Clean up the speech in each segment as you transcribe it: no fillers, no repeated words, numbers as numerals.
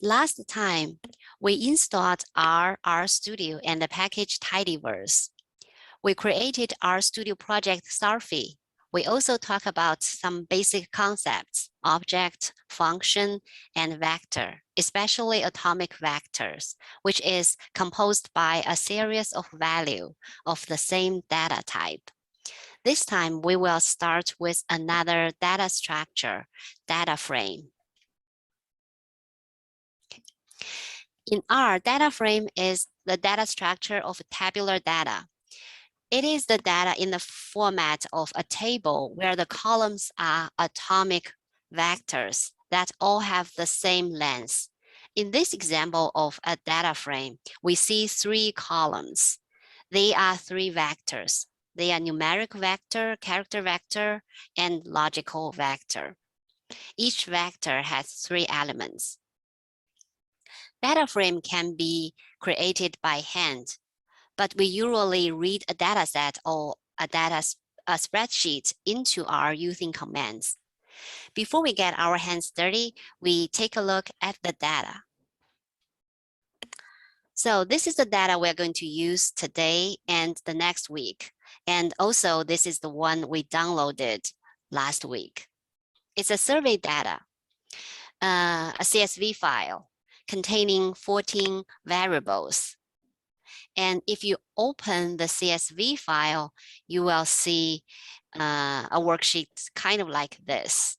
Last time, we installed RStudio and the package tidyverse. We created RStudio project Starfy. We also talk about some basic concepts, object, function, and vector, especially atomic vectors, which is composed by a series of values of the same data type. This time, we will start with another data structure, data frame. In R, data frame is the data structure of tabular data. It is the data in the format of a table where the columns are atomic vectors that all have the same length. In this example of a data frame, we see 3 columns. They are 3 vectors. They are numeric vector, character vector, and logical vector. Each vector has 3 elements. Data frame can be created by hand, but we usually read a data set or a spreadsheet into R using commands. Before we get our hands dirty, we take a look at the data. So this is the data we're going to use today and the next week. And also this is the one we downloaded last week. It's a survey data, a CSV file containing 14 variables. And if you open the CSV file, you will see a worksheet kind of like this.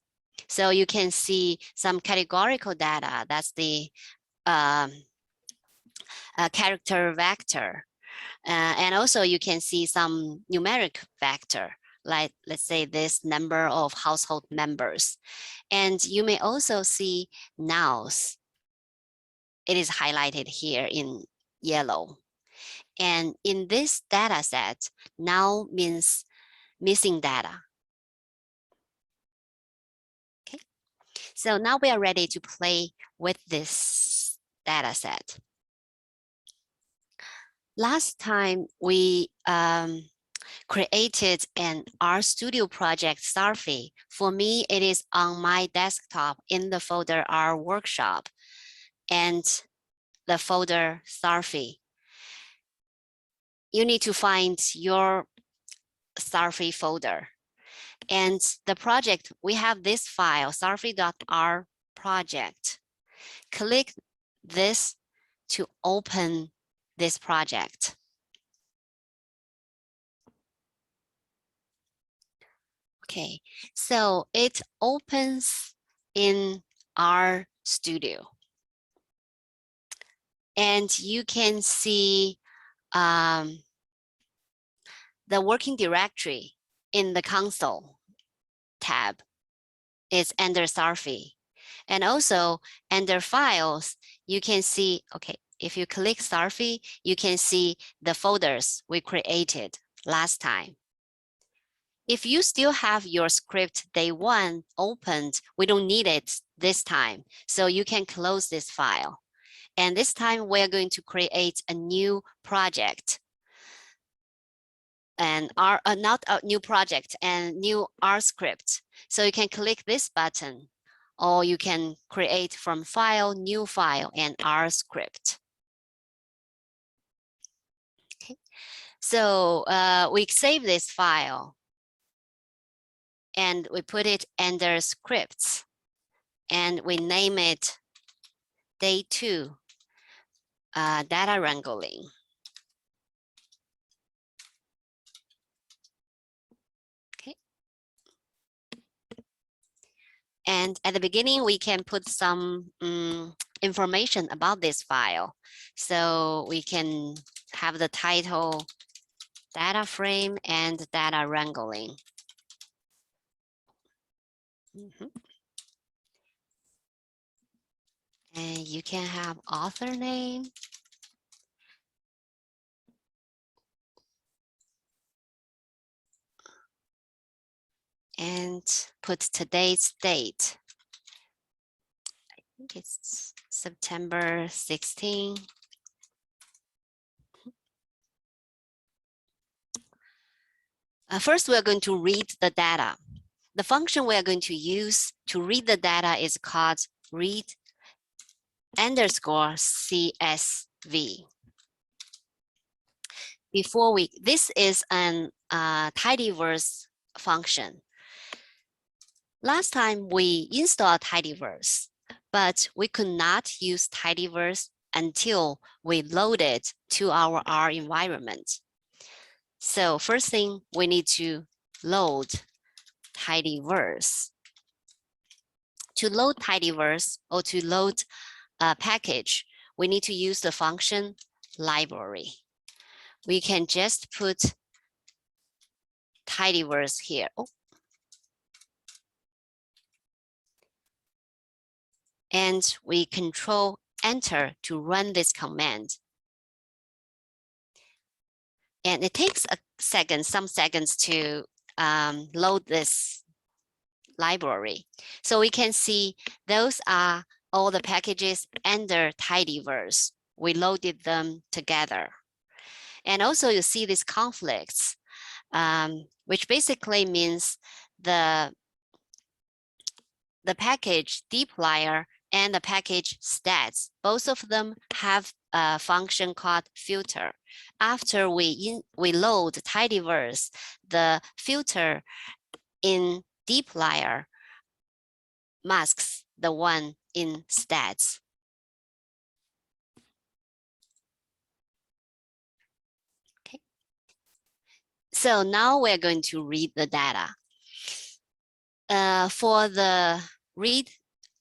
So you can see some categorical data. That's the character vector. And also you can see some numeric vector, like let's say this number of household members. And you may also see nows. It is highlighted here in yellow. And in this data set, now means missing data. Okay, so now we are ready to play with this data set. Last time we created an RStudio project Starfy. For me, it is on my desktop in the folder R workshop and the folder Starfy. You need to find your Starfy folder. And the project, we have this file, starfy.r project. Click this to open this project. Okay, so it opens in RStudio. And you can see the working directory in the console tab is under Starfy. And also under files, you can see, okay, if you click Starfy, you can see the folders we created last time. If you still have your script day 1 opened, we don't need it this time. So you can close this file. And this time we're going to create a new project. And not a new project and new R script. So you can click this button, or you can create from file, new file, and R script. Okay. So we save this file and we put it under scripts and we name it day 2 data wrangling. And at the beginning, we can put some information about this file. So we can have the title, data frame, and data wrangling. And you can have author name. And put today's date. I think it's September 16. First, we're going to read the data. The function we are going to use to read the data is called read underscore CSV. This is an tidyverse function. Last time we installed tidyverse, but we could not use tidyverse until we load it to our R environment. So first thing, we need to load tidyverse. To load tidyverse or to load a package, we need to use the function library. We can just put tidyverse here. And we control enter to run this command. And it takes some seconds to load this library. So we can see those are all the packages under tidyverse. We loaded them together. And also you see these conflicts, which basically means the package dplyr and the package stats, both of them have a function called filter. After we load tidyverse, the filter in dplyr masks the one in stats. Okay. So now we're going to read the data. For the read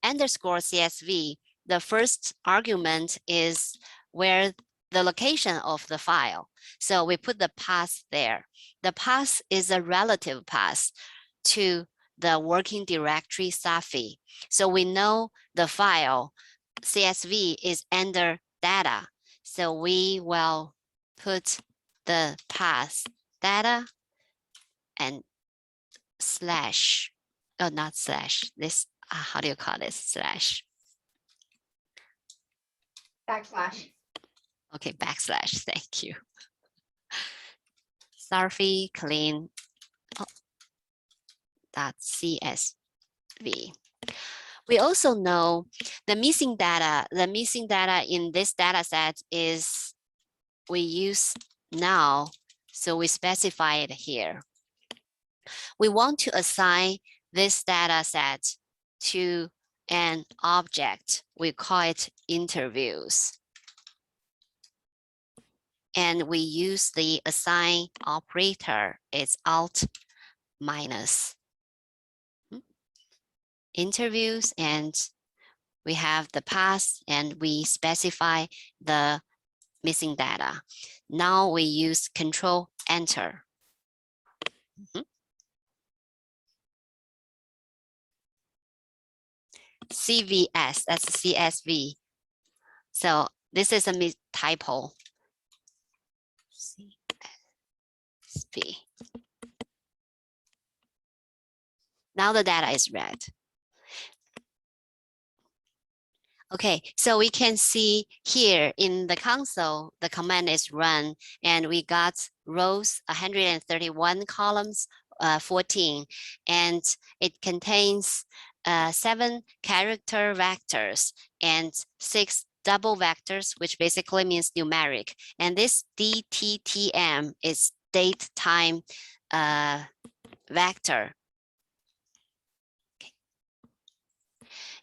underscore CSV, the first argument is where the location of the file. So we put the path there. The path is a relative path to the working directory Safi. So we know the file CSV is under data. So we will put the path data and slash, oh, not slash, this, how do you call this, slash? Backslash. Okay, backslash, thank you. Safi clean .csv. We also know the missing data in this data set is we use now, so we specify it here. We want to assign this data set to an object. We call it interviews. And we use the assign operator. It's alt minus interviews, and we have the path, and we specify the missing data. Now we use control enter. CVS, that's CSV. So this is a typo. CSV. Now the data is read. Okay, so we can see here in the console, the command is run, and we got rows 131, columns 14, and it contains 7 character vectors and 6 double vectors, which basically means numeric. And this DTTM is date time vector.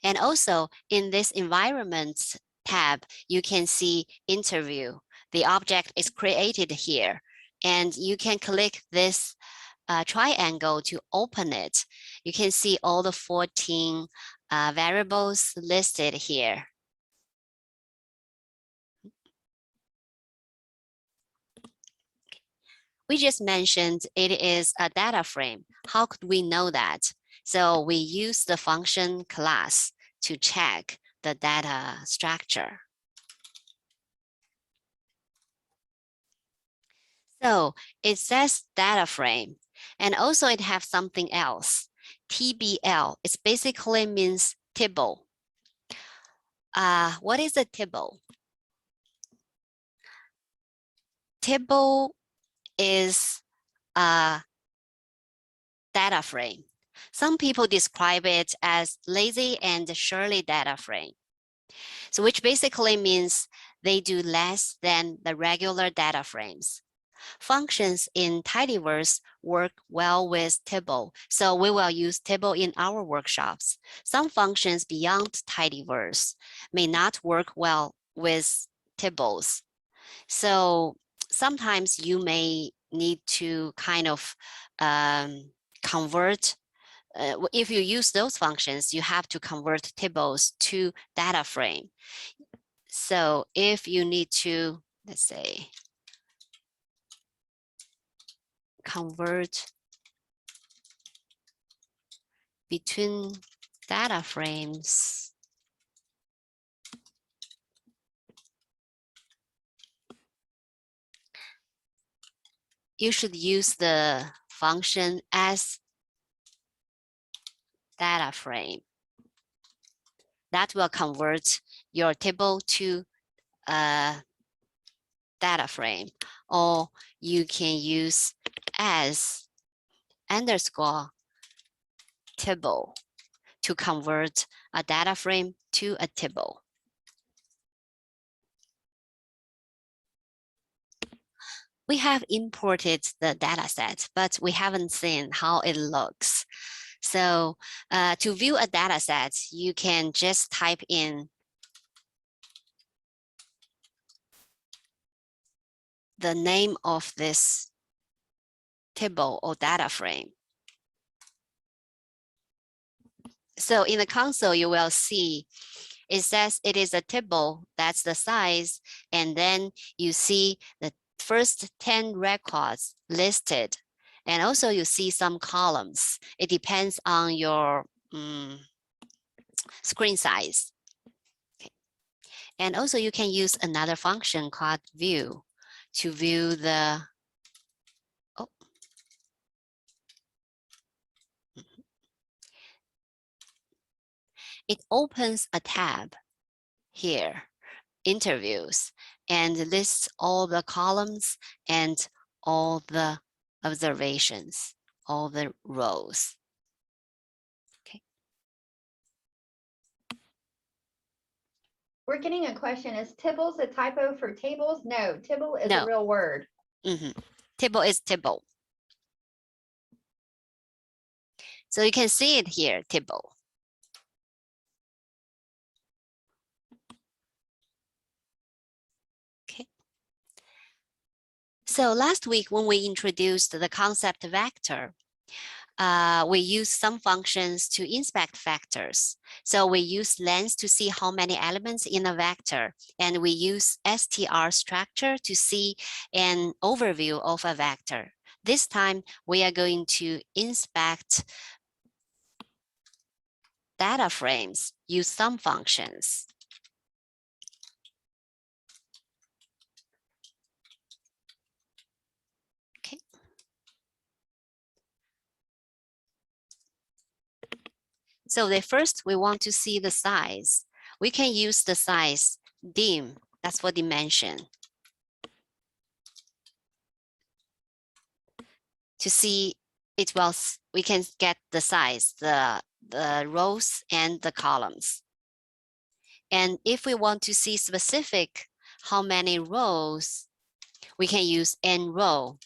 And also in this environment tab, you can see interview. The object is created here, and you can click this triangle to open it. You can see all the 14 variables listed here. We just mentioned it is a data frame. How could we know that? So we use the function class to check the data structure. So it says data frame, and also it has something else. TBL, it basically means tibble. What is a tibble? Tibble is a data frame. Some people describe it as lazy and Shirley data frame. So which basically means they do less than the regular data frames. Functions in tidyverse work well with table, so we will use table in our workshops. Some functions beyond tidyverse may not work well with tables. So sometimes you may need to kind of convert. If you use those functions, you have to convert tables to data frame. So if you need to, let's say, convert between data frames, you should use the function as data frame. That will convert your table to a data frame, or you can use as underscore table to convert a data frame to a table. We have imported the data set, but we haven't seen how it looks. So to view a data set, you can just type in the name of this table or data frame. So in the console, you will see it says it is a table, that's the size, and then you see the first 10 records listed. And also you see some columns. It depends on your screen size. Okay. And also you can use another function called view to view the, it opens a tab here, interviews, and lists all the columns and all the observations, all the rows. Okay. We're getting a question. Is Tibbles a typo for tables? No, Tibble is No. a real word. Table is table. So you can see it here, table. Okay. So last week when we introduced the concept vector, we use some functions to inspect vectors. So we use lens to see how many elements in a vector, and we use str structure to see an overview of a vector. This time we are going to inspect data frames, use some functions. Okay. So the first, we want to see the size. We can use the size dim, that's for dimension, to see it well. We can get the size, the rows and the columns. And if we want to see specific how many rows, we can use n row,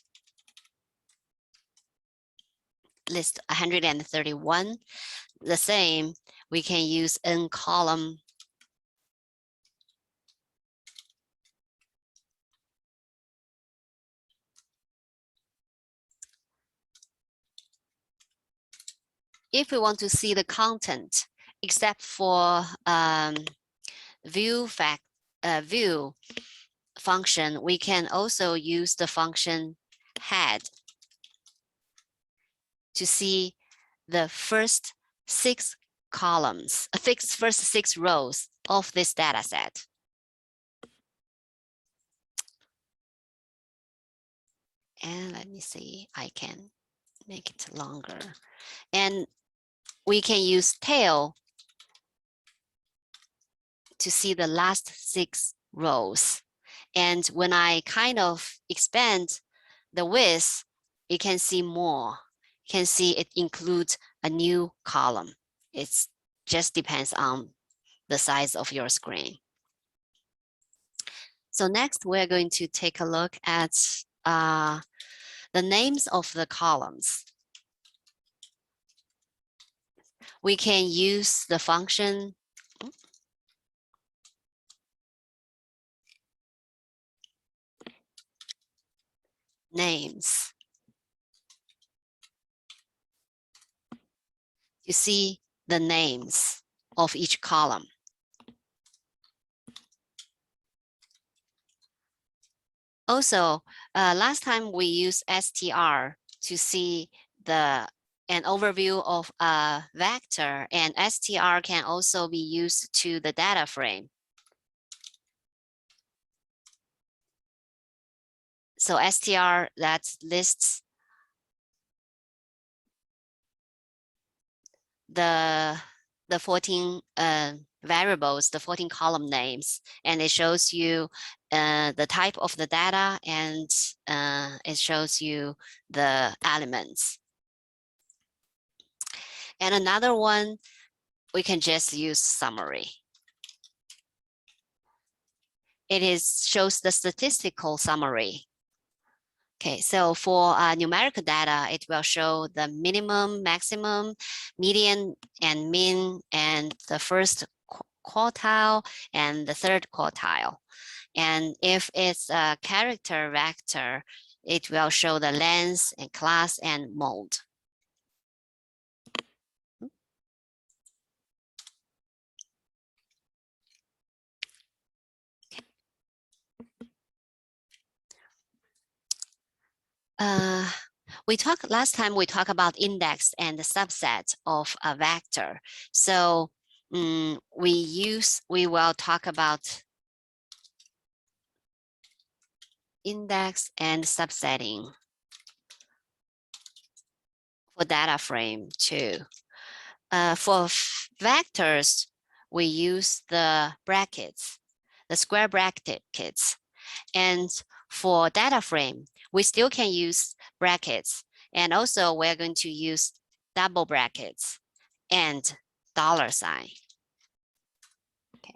list 131. The same, we can use n column. If we want to see the content, except for view function, we can also use the function head to see the first 6 columns, first 6 rows of this data set. And let me see, I can make it longer. And we can use tail to see the last 6 rows. And when I kind of expand the width, you can see more. You can see it includes a new column. It just depends on the size of your screen. So next, we're going to take a look at the names of the columns. We can use the function names to see the names of each column. Also, last time we used str to see an overview of a vector, and str can also be used to the data frame. So str that lists the 14 variables, the 14 column names, and it shows you the type of the data, and it shows you the elements. And another one, we can just use summary. It shows the statistical summary. Okay, so for numerical data, it will show the minimum, maximum, median, and mean, and the first quartile and the third quartile. And if it's a character vector, it will show the length and class and mode. Last time we talked about index and the subset of a vector. So we will talk about index and subsetting for data frame too. For vectors, we use the brackets, the square brackets. And for data frame, we still can use brackets. And also we're going to use double brackets and $sign. Okay.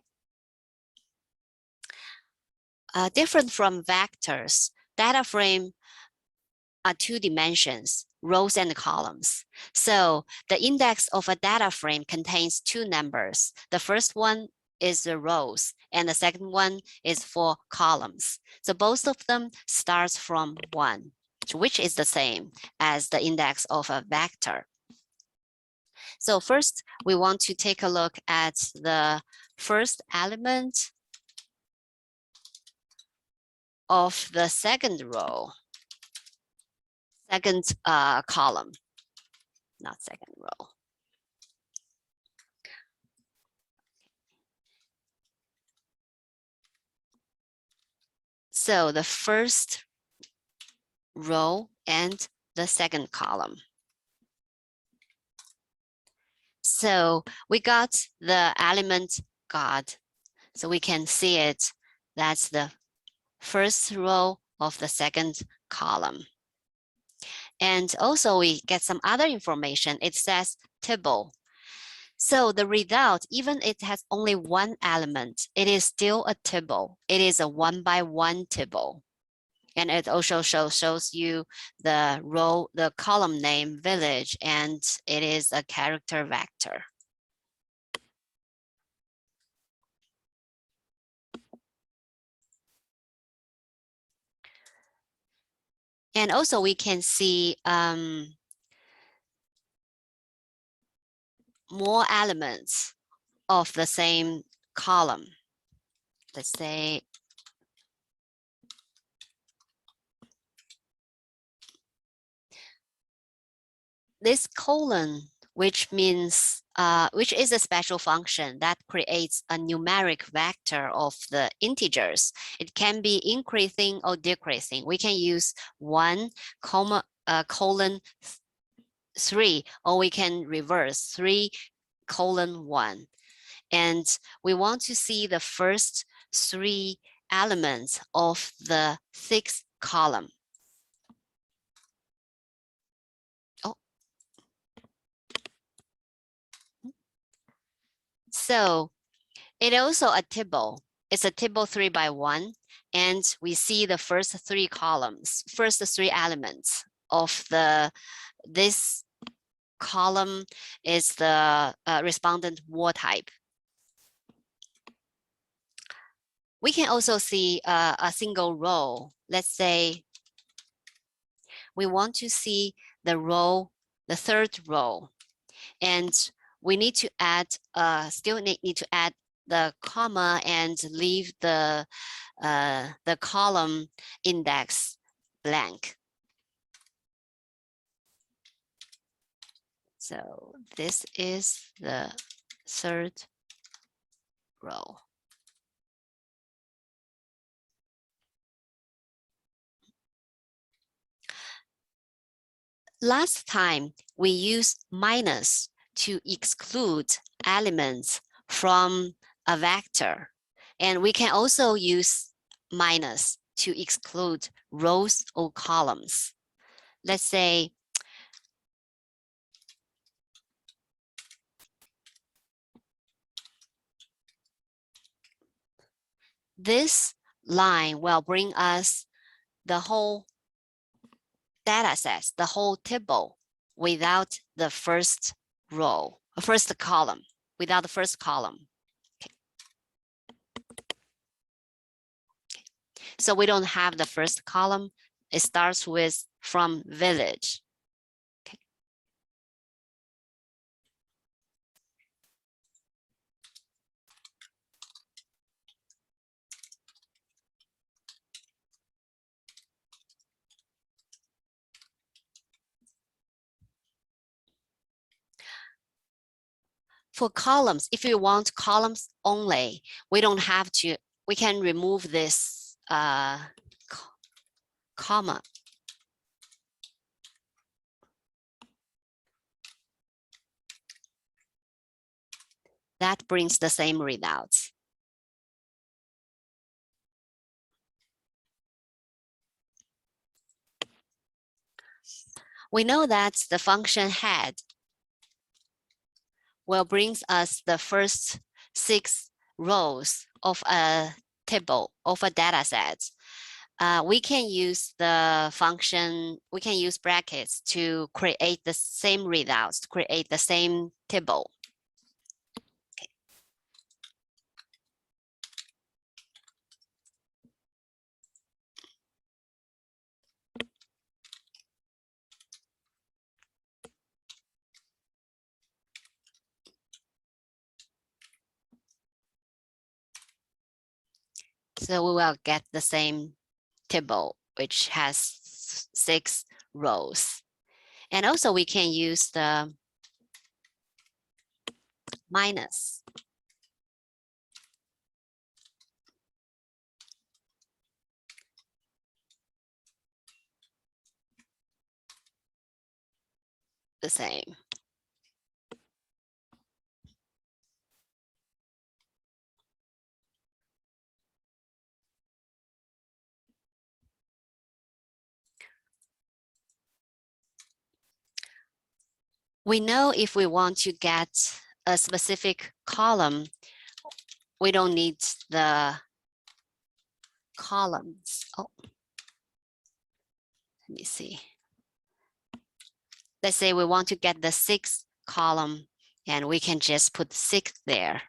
Different from vectors, data frame are two dimensions, rows and columns. So the index of a data frame contains two numbers. The first one is the rows, and the second one is for columns. So both of them starts from 1, which is the same as the index of a vector. So first, we want to take a look at the first element of the second row, second column, not second row. So the first row and the second column. So we got the element God. So we can see it. That's the first row of the second column. And also we get some other information. It says table. So the result, even it has only one element, it is still a table. It is a 1-by-1 table. And it also shows you the row, the column name, village, and it is a character vector. And also we can see more elements of the same column. Let's say this colon, which means which is a special function that creates a numeric vector of the integers. It can be increasing or decreasing. We can use 1, colon 3, or we can reverse 3, colon 1. And we want to see the first 3 elements of the 6th column. So It also a table. It's a table 3 by 1, and we see the first 3 columns, first 3 elements of this column is the respondent war type. We can also see a single row. Let's say we want to see the row, the 3rd row, and we need to add, still need to add the comma and leave the column index blank. So this is the 3rd row. Last time we used minus to exclude elements from a vector. And we can also use minus to exclude rows or columns. Let's say this line will bring us the whole data set, the whole table without the first row, first column, without the first column. Okay. So we don't have the first column. It starts with from village. Okay. For columns, if you want columns only, we don't have to, we can remove this comma. That brings the same results. We know that the function head will bring us the first 6 rows of a table, of a data set. We can use the function, we can use brackets to create the same results, to create the same table. Okay. So we will get the same table, which has 6 rows. And also we can use the minus. The same. We know if we want to get a specific column, we don't need the columns. Oh, let me see. Let's say we want to get the 6th column, and we can just put 6 there.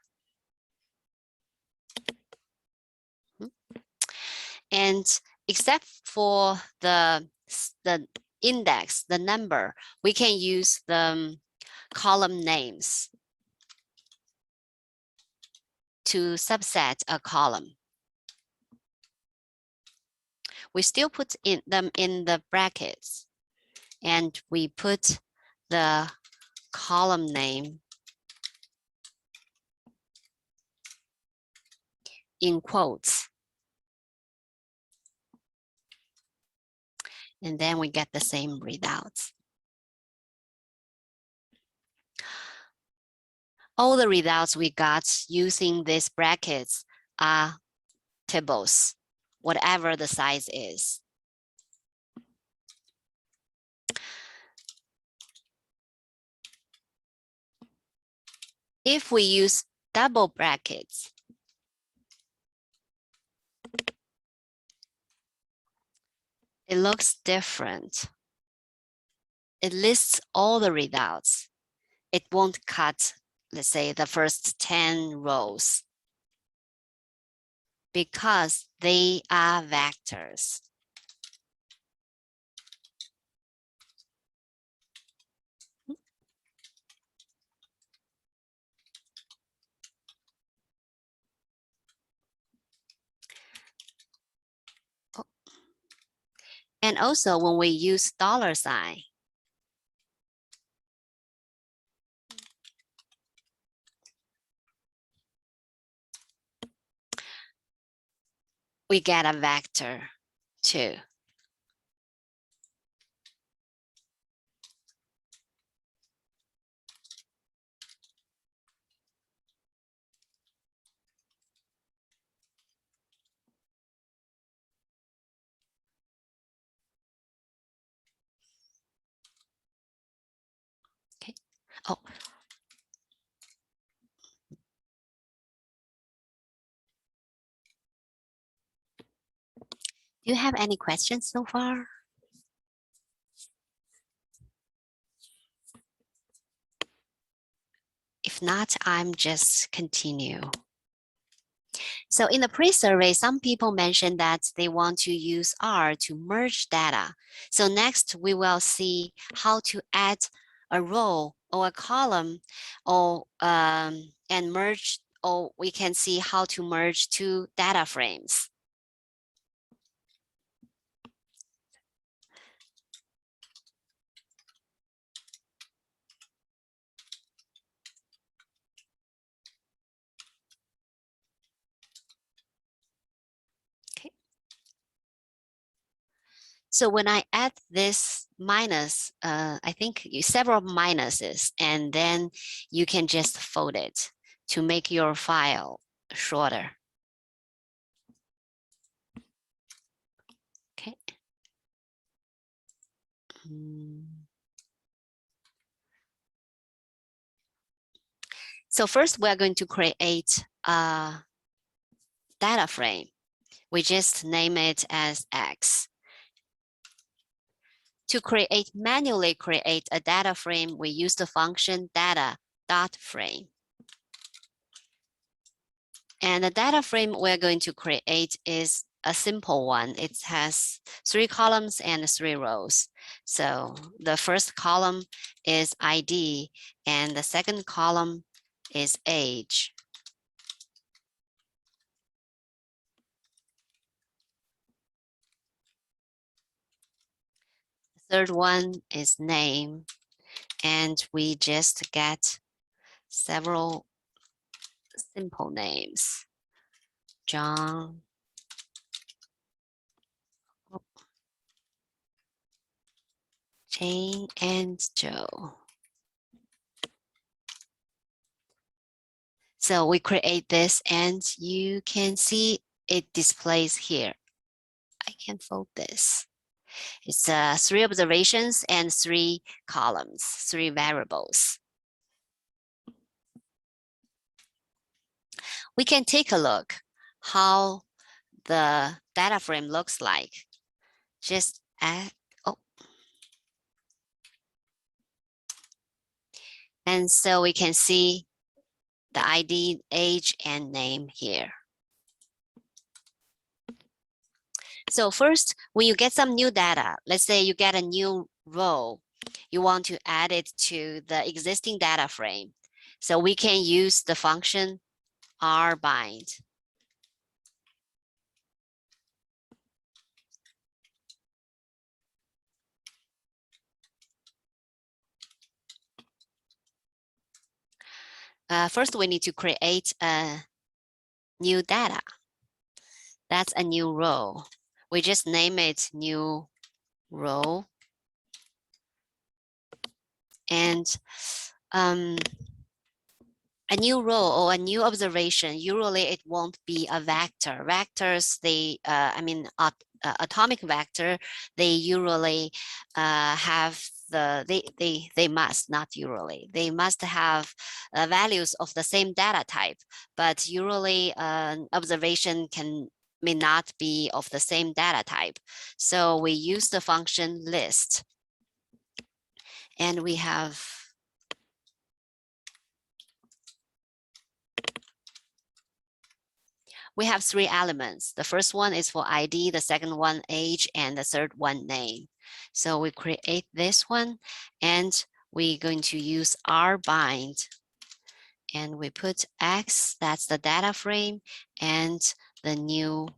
And except for the index, the number, we can use the column names to subset a column. We still put them in the brackets, and we put the column name in quotes. And then we get the same results. All the results we got using these brackets are tables, whatever the size is. If we use double brackets, it looks different. It lists all the results. It won't cut, let's say, the first 10 rows because they are vectors. And also when we use $sign, we get a vector too. Okay. Oh. Do you have any questions so far? If not, I'm just continue. So in the pre-survey, some people mentioned that they want to use R to merge data. So next we will see how to add a row or a column or and merge, or we can see how to merge two data frames. So when I add this minus, I think several minuses, and then you can just fold it to make your file shorter. Okay. So first we're going to create a data frame. We just name it as X. To manually create a data frame, we use the function data.frame. And the data frame we're going to create is a simple one. It has 3 columns and 3 rows. So the first column is ID, and the second column is age. The third one is name, and we just get several simple names. John, Jane, and Joe. So we create this, and you can see it displays here. I can fold this. It's 3 observations and 3 columns, 3 variables. We can take a look how the data frame looks like. Just add, oh. And so we can see the ID, age, and name here. So first, when you get some new data, let's say you get a new row, you want to add it to the existing data frame. So we can use the function rbind. First, we need to create a new data. That's a new row. We just name it new row. And a new row or a new observation, usually it won't be a vector. Vectors, they, atomic vector, they usually have they must, not usually, they must have values of the same data type, but usually an observation can may not be of the same data type. So we use the function list. And we have three elements. The first one is for ID, the second one age, and the third one name. So we create this one, and we're going to use rbind, and we put X, that's the data frame, and the new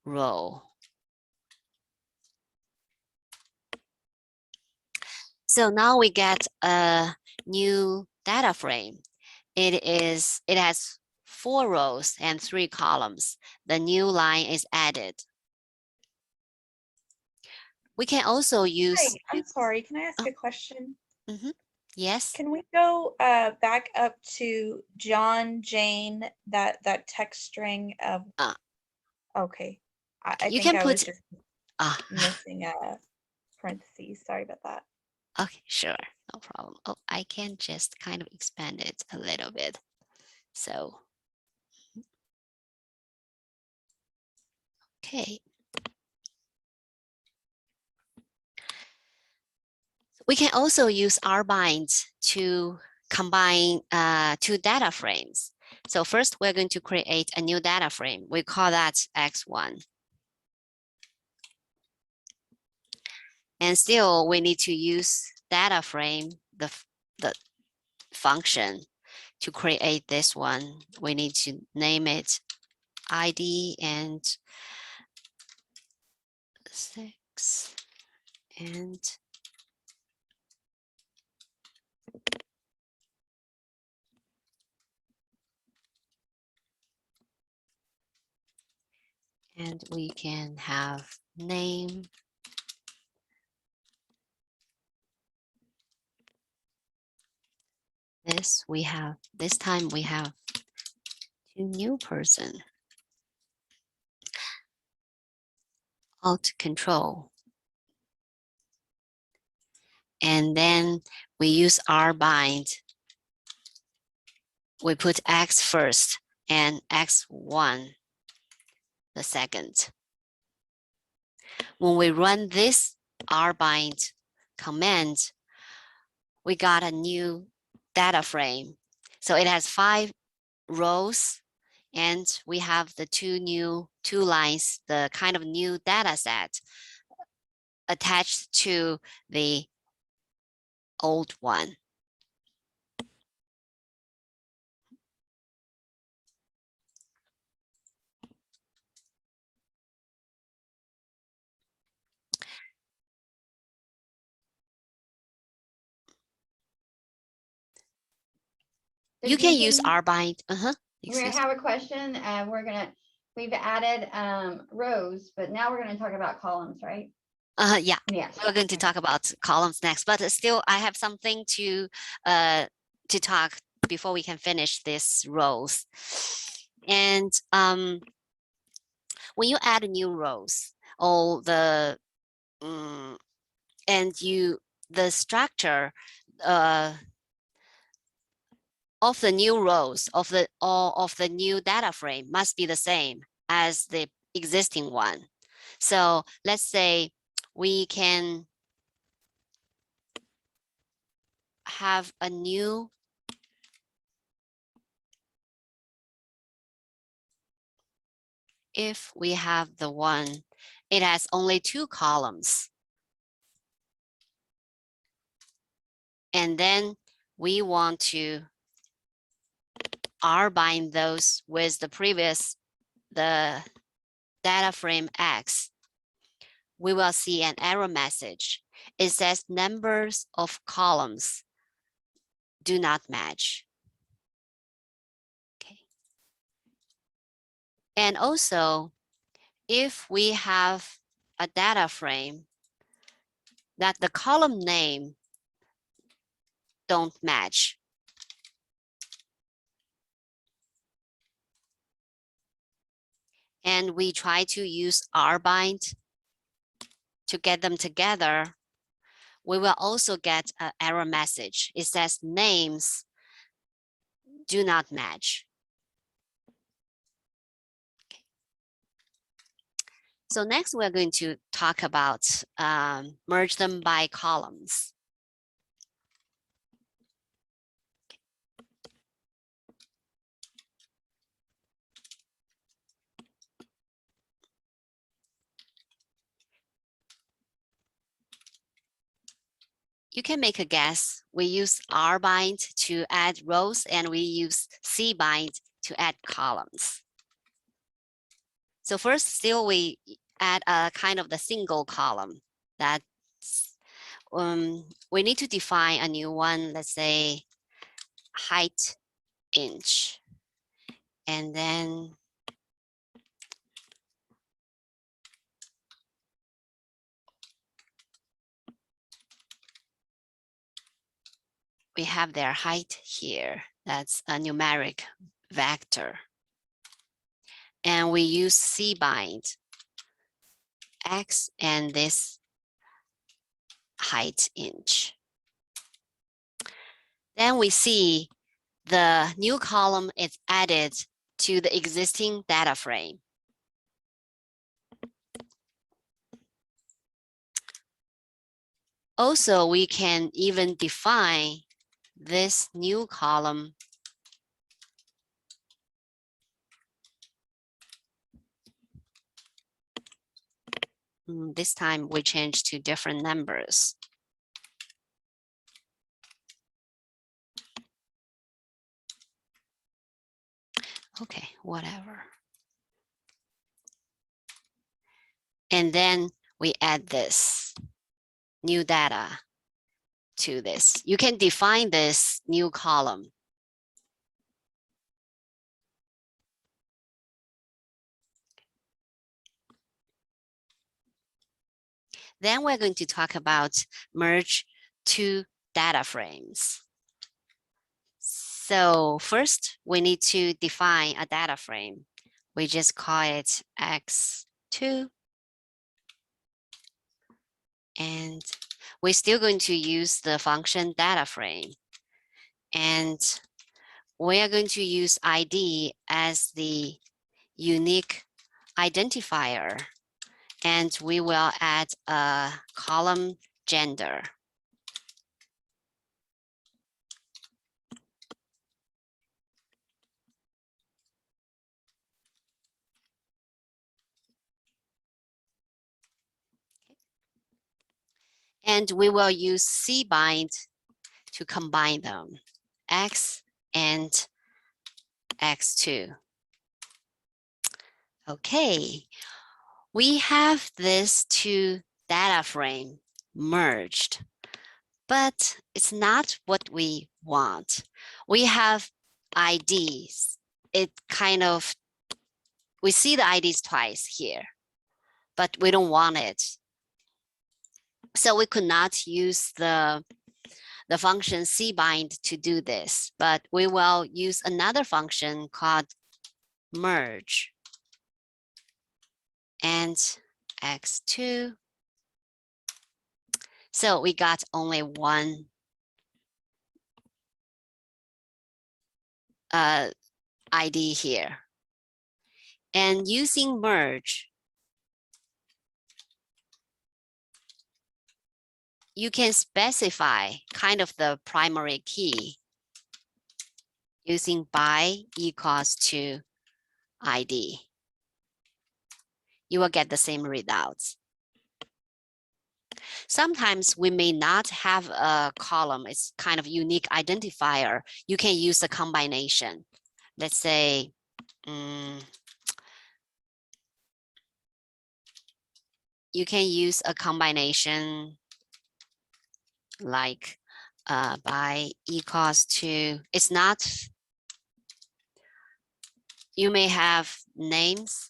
row. So now we get a new data frame. It has 4 rows and 3 columns. The new line is added. We can also use. Hi, I'm sorry. Can I ask a question? Yes. Can we go back up to John, Jane, that text string of? Okay, I You think can I put. was just missing a parentheses. Sorry about that. Okay, sure, no problem. Oh, I can just kind of expand it a little bit. So, okay. We can also use rbind to combine 2 data frames. So first, we're going to create a new data frame. We call that X1. And still, we need to use data frame, the function, to create this one. We need to name it ID and 6 and we can have name. This time we have 2 new person. Alt Control. And then we use rbind. We put X first and X1 the second. When we run this rbind command, we got a new data frame. So it has 5 rows, and we have the 2 lines, the kind of new data set attached to the old one. You can use rbind. We have a question. We've added rows, but now we're going to talk about columns, right? Yeah. Yes. We're going to talk about columns next, but still I have something to talk before we can finish this rows. And when you add new rows, or the the structure of the new rows of the new data frame must be the same as the existing one. So let's say we can have a new if we have the one, it has only 2 columns. And then we want to rbind those with the data frame X. We will see an error message. It says numbers of columns do not match. Okay. And also, if we have a data frame that the column name don't match, and we try to use rbind to get them together, we will also get an error message. It says names do not match. Okay. So next we're going to talk about merge them by columns. You can make a guess. We use rbind to add rows and we use cbind to add columns. So first, still we add a kind of the single column that we need to define a new one. Let's say height inch, and then we have their height here. That's a numeric vector. And we use cbind x and this height inch. Then we see the new column is added to the existing data frame. Also, we can even define this new column this time we change to different numbers. Okay, whatever. And then we add this new data to this. You can define this new column. Then we're going to talk about merge two data frames. So first, we need to define a data frame. We just call it x2. And we're still going to use the function data frame. And we are going to use ID as the unique identifier. And we will add a column gender. And we will use cbind to combine them, x and x2. Okay, we have this two data frame merged, but it's not what we want. We have IDs. It kind of, we see the IDs twice here, but we don't want it. So we could not use the function cbind to do this, but we will use another function called merge and x2. So we got only one ID here. And using merge, you can specify kind of the primary key using by equals to ID. You will get the same results. Sometimes we may not have a column. It's kind of unique identifier. You can use a combination. Let's say, you can use a combination like by equals to, it's not, you may have names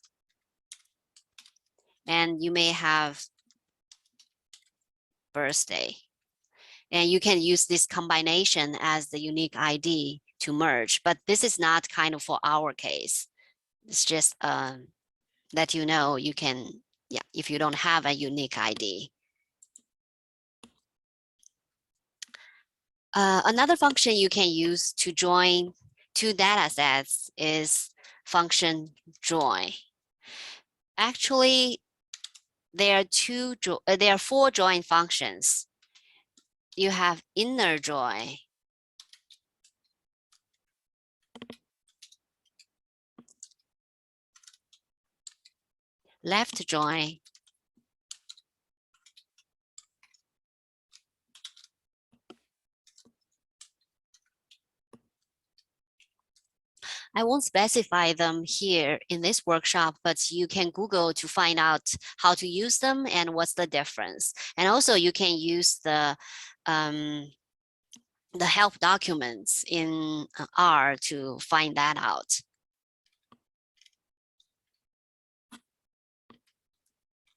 and you may have birthday. And you can use this combination as the unique ID to merge, but this is not kind of for our case. It's just that you know you can, yeah, if you don't have a unique ID. Another function you can use to join two data sets is function join. Actually, there are four join functions. You have inner join, left join, I won't specify them here in this workshop, but you can Google to find out how to use them and what's the difference. And also you can use the help documents in R to find that out.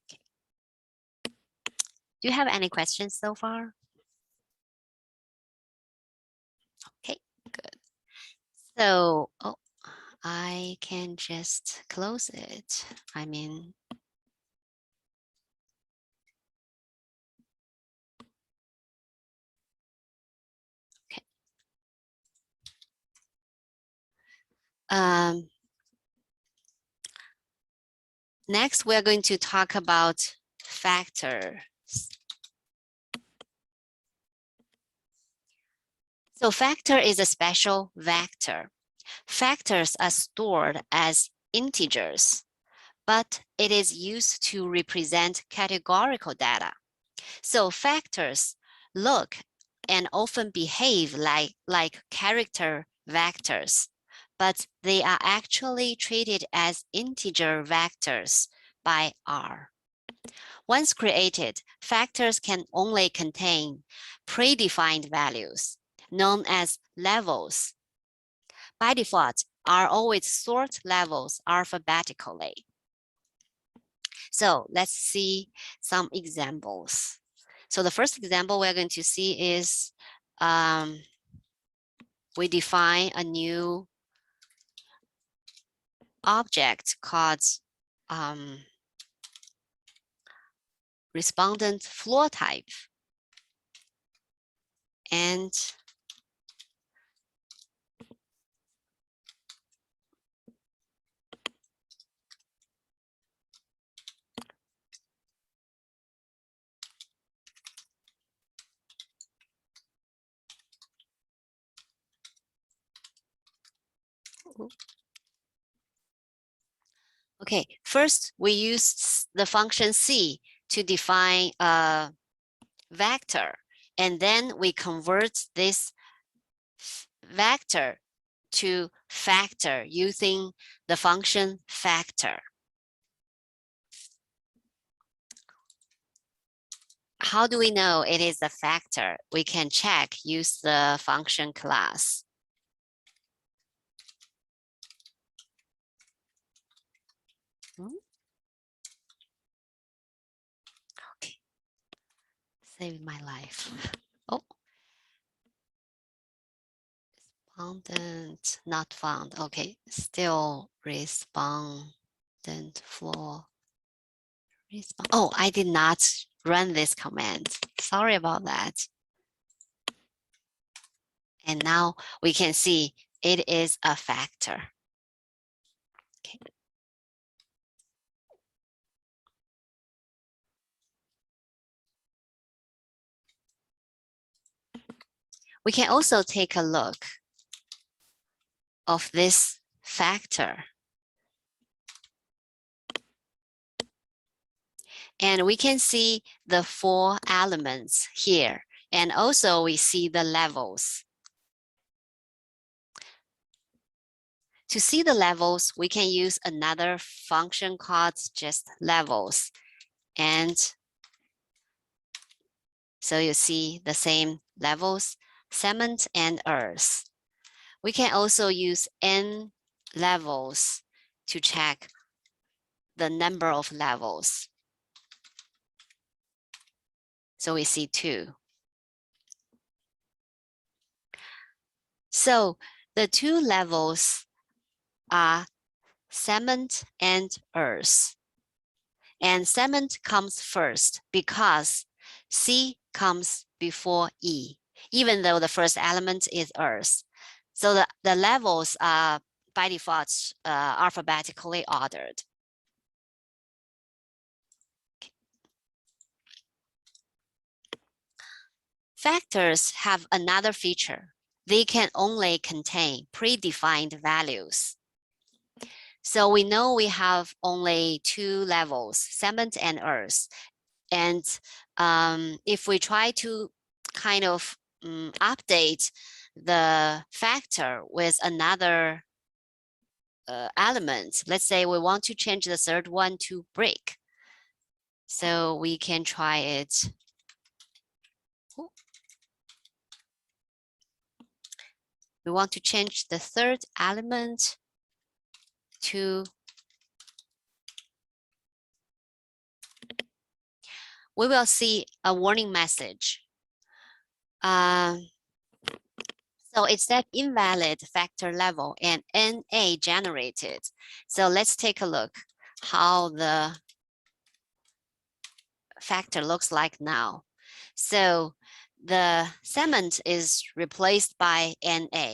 Okay. Do you have any questions so far? Okay, good. So, oh, I can just close it. I mean, okay. Next, we're going to talk about factors. So factor is a special vector. Factors are stored as integers, but it is used to represent categorical data. So factors look and often behave like character vectors, but they are actually treated as integer vectors by R. Once created, factors can only contain predefined values, known as levels. By default, R always sort levels alphabetically. So let's see some examples. So the first example we're going to see is we define a new object called respondent floor type. And okay, first we use the function C to define a vector, and then we convert this vector to factor using the function factor. How do we know it is a factor? We can check, use the function class. Okay, save my life. Oh, respondent not found. Okay, still respondent floor. Oh, I did not run this command. Sorry about that. And now we can see it is a factor. Okay. We can also take a look of this factor. And we can see the four elements here. And also we see the levels. To see the levels, we can use another function called just levels. And so you see the same levels, cement and earth. We can also use n levels to check the number of levels. So we see 2. So the 2 levels are cement and earth. And cement comes first because C comes before E, even though the first element is earth. So the levels are by default alphabetically ordered. Factors have another feature. They can only contain predefined values. So we know we have only two levels, Sept and Earth. And if we try to kind of update the factor with another element, let's say we want to change the third one to brick. So we can try it. We want to change the third element to, we will see a warning message. So it said invalid factor level and NA generated. So let's take a look how the factor looks like now. So the Sept is replaced by NA.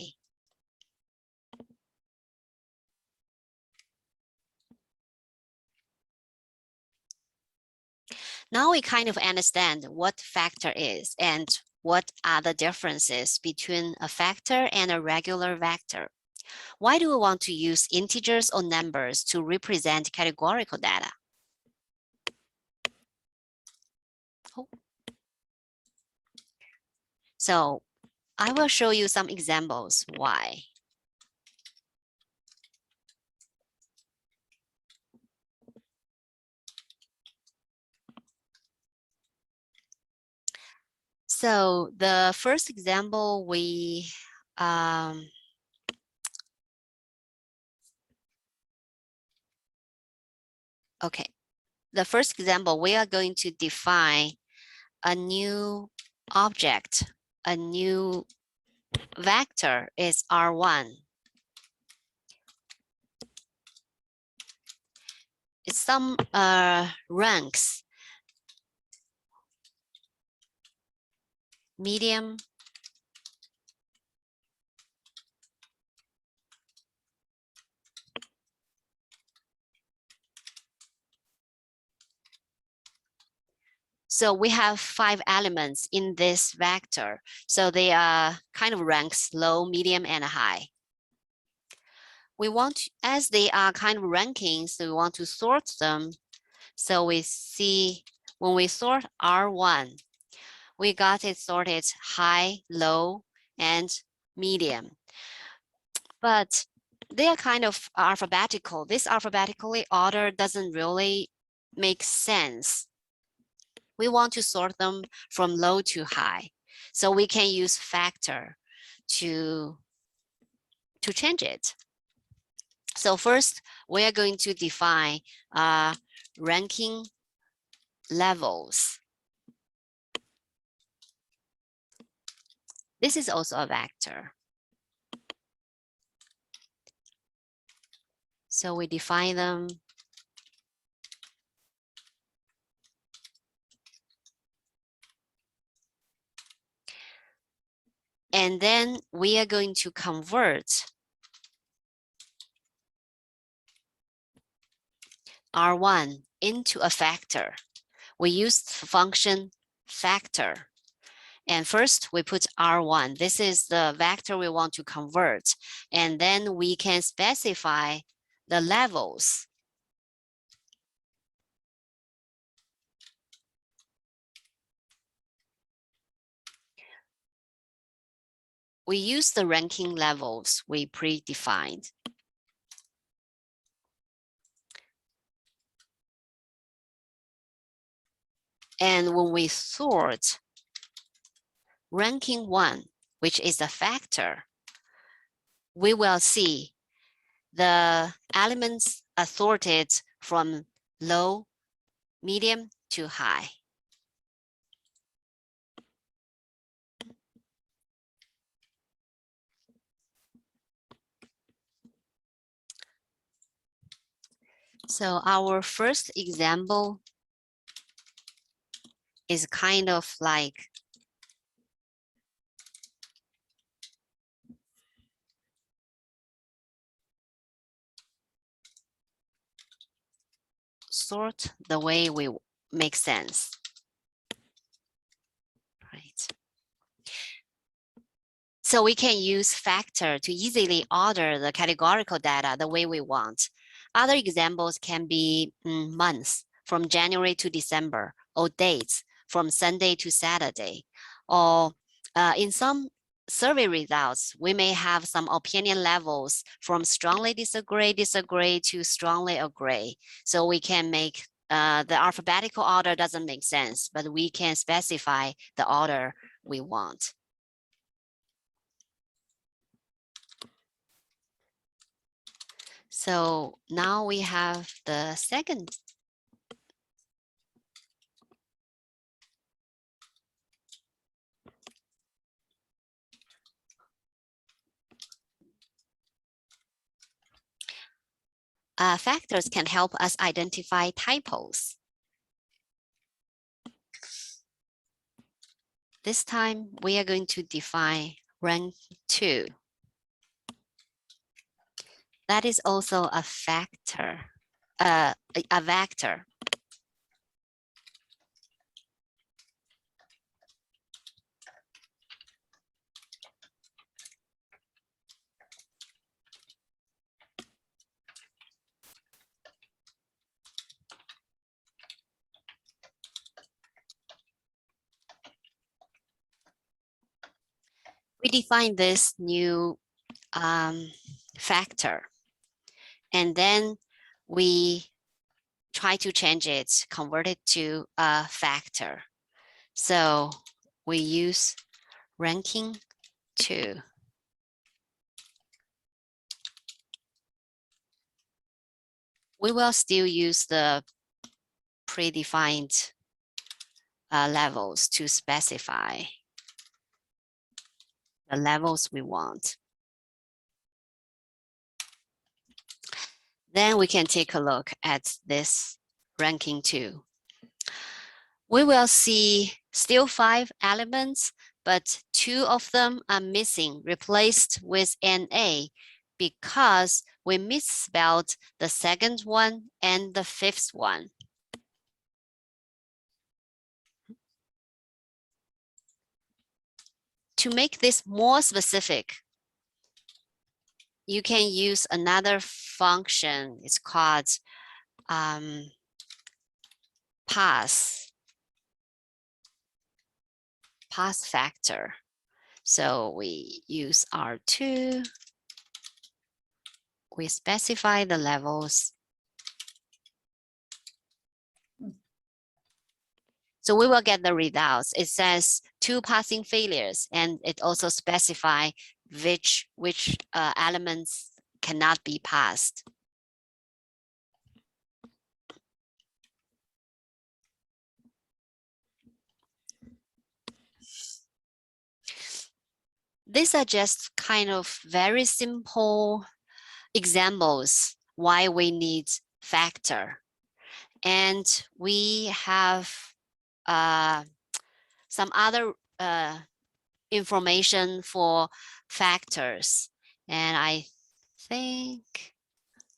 Now we kind of understand what factor is and what are the differences between a factor and a regular vector. Why do we want to use integers or numbers to represent categorical data? So I will show you some examples why. So the first example okay. The first example, we are going to define a new object, a new vector is R1. It's some ranks, medium, so we have 5 elements in this vector. So they are kind of ranks low, medium, and high. We want, as they are kind of rankings, so we want to sort them. So we see when we sort R1, we got it sorted high, low, and medium. But they are kind of alphabetical. This alphabetically order doesn't really make sense. We want to sort them from low to high. So we can use factor to change it. So first, we are going to define ranking levels. This is also a vector. So we define them. And then we are going to convert R1 into a factor. We use the function factor. And first we put R1. This is the vector we want to convert. And then we can specify the levels. We use the ranking levels we predefined. And when we sort ranking 1, which is a factor, we will see the elements are sorted from low, medium to high. So our first example is kind of like sort the way we make sense. Right. So we can use factor to easily order the categorical data the way we want. Other examples can be months from January to December, or dates from Sunday to Saturday. Or in some survey results, we may have some opinion levels from strongly disagree to strongly agree. So we can make the alphabetical order doesn't make sense, but we can specify the order we want. So now we have the second. Factors can help us identify typos. This time we are going to define rank 2. That is also a factor, a vector. We define this new factor, and then we try to change it, convert it to a factor. So we use ranking 2. We will still use the predefined levels to specify the levels we want. Then we can take a look at this ranking 2. We will see still 5 elements, but 2 of them are missing, replaced with an A, because we misspelled the second one and the 5th one. To make this more specific, you can use another function. It's called pass factor. So we use R2. We specify the levels. So we will get the results. It says 2 passing failures, and it also specify which elements cannot be passed. These are just kind of very simple examples why we need factor. And we have some other information for factors. And I think,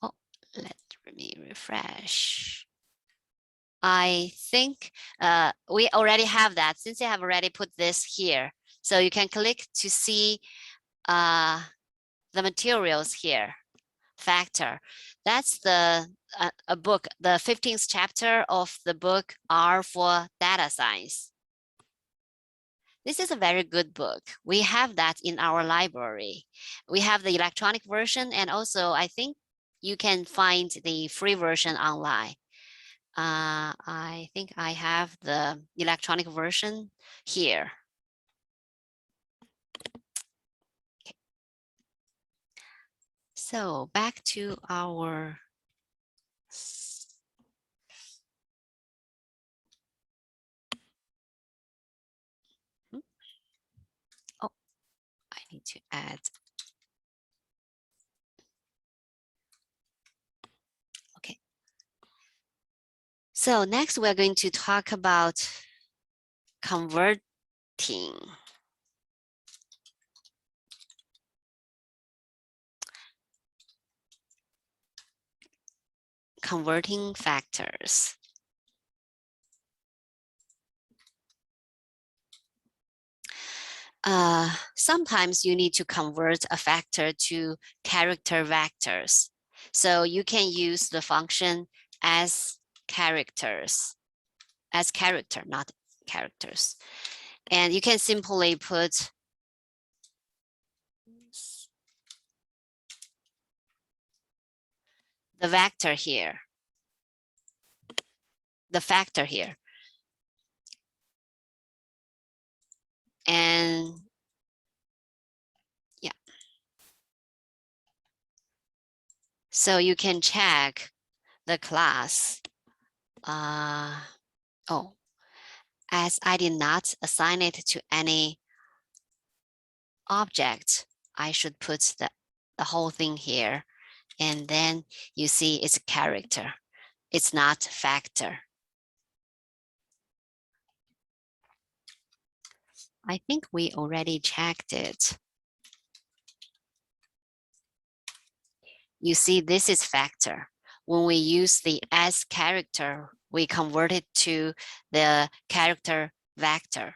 oh, let me refresh. I think we already have that, since I have already put this here. So you can click to see the materials here. Factor. That's the a book, the 15th chapter of the book R for Data Science. This is a very good book. We have that in our library. We have the electronic version, and also I think you can find the free version online. I think I have the electronic version here. Okay. So back to our I need to add. Okay. So next we're going to talk about converting. Converting factors. sometimes you need to convert a factor to character vectors. So you can use the function as characters, as character, not characters. And you can simply put the vector here, the factor here. And yeah. So you can check the class. Oh, as I did not assign it to any object, I should put the whole thing here. And then you see it's a character. It's not factor. I think we already checked it. You see, this is factor. When we use the as character, we convert it to the character vector.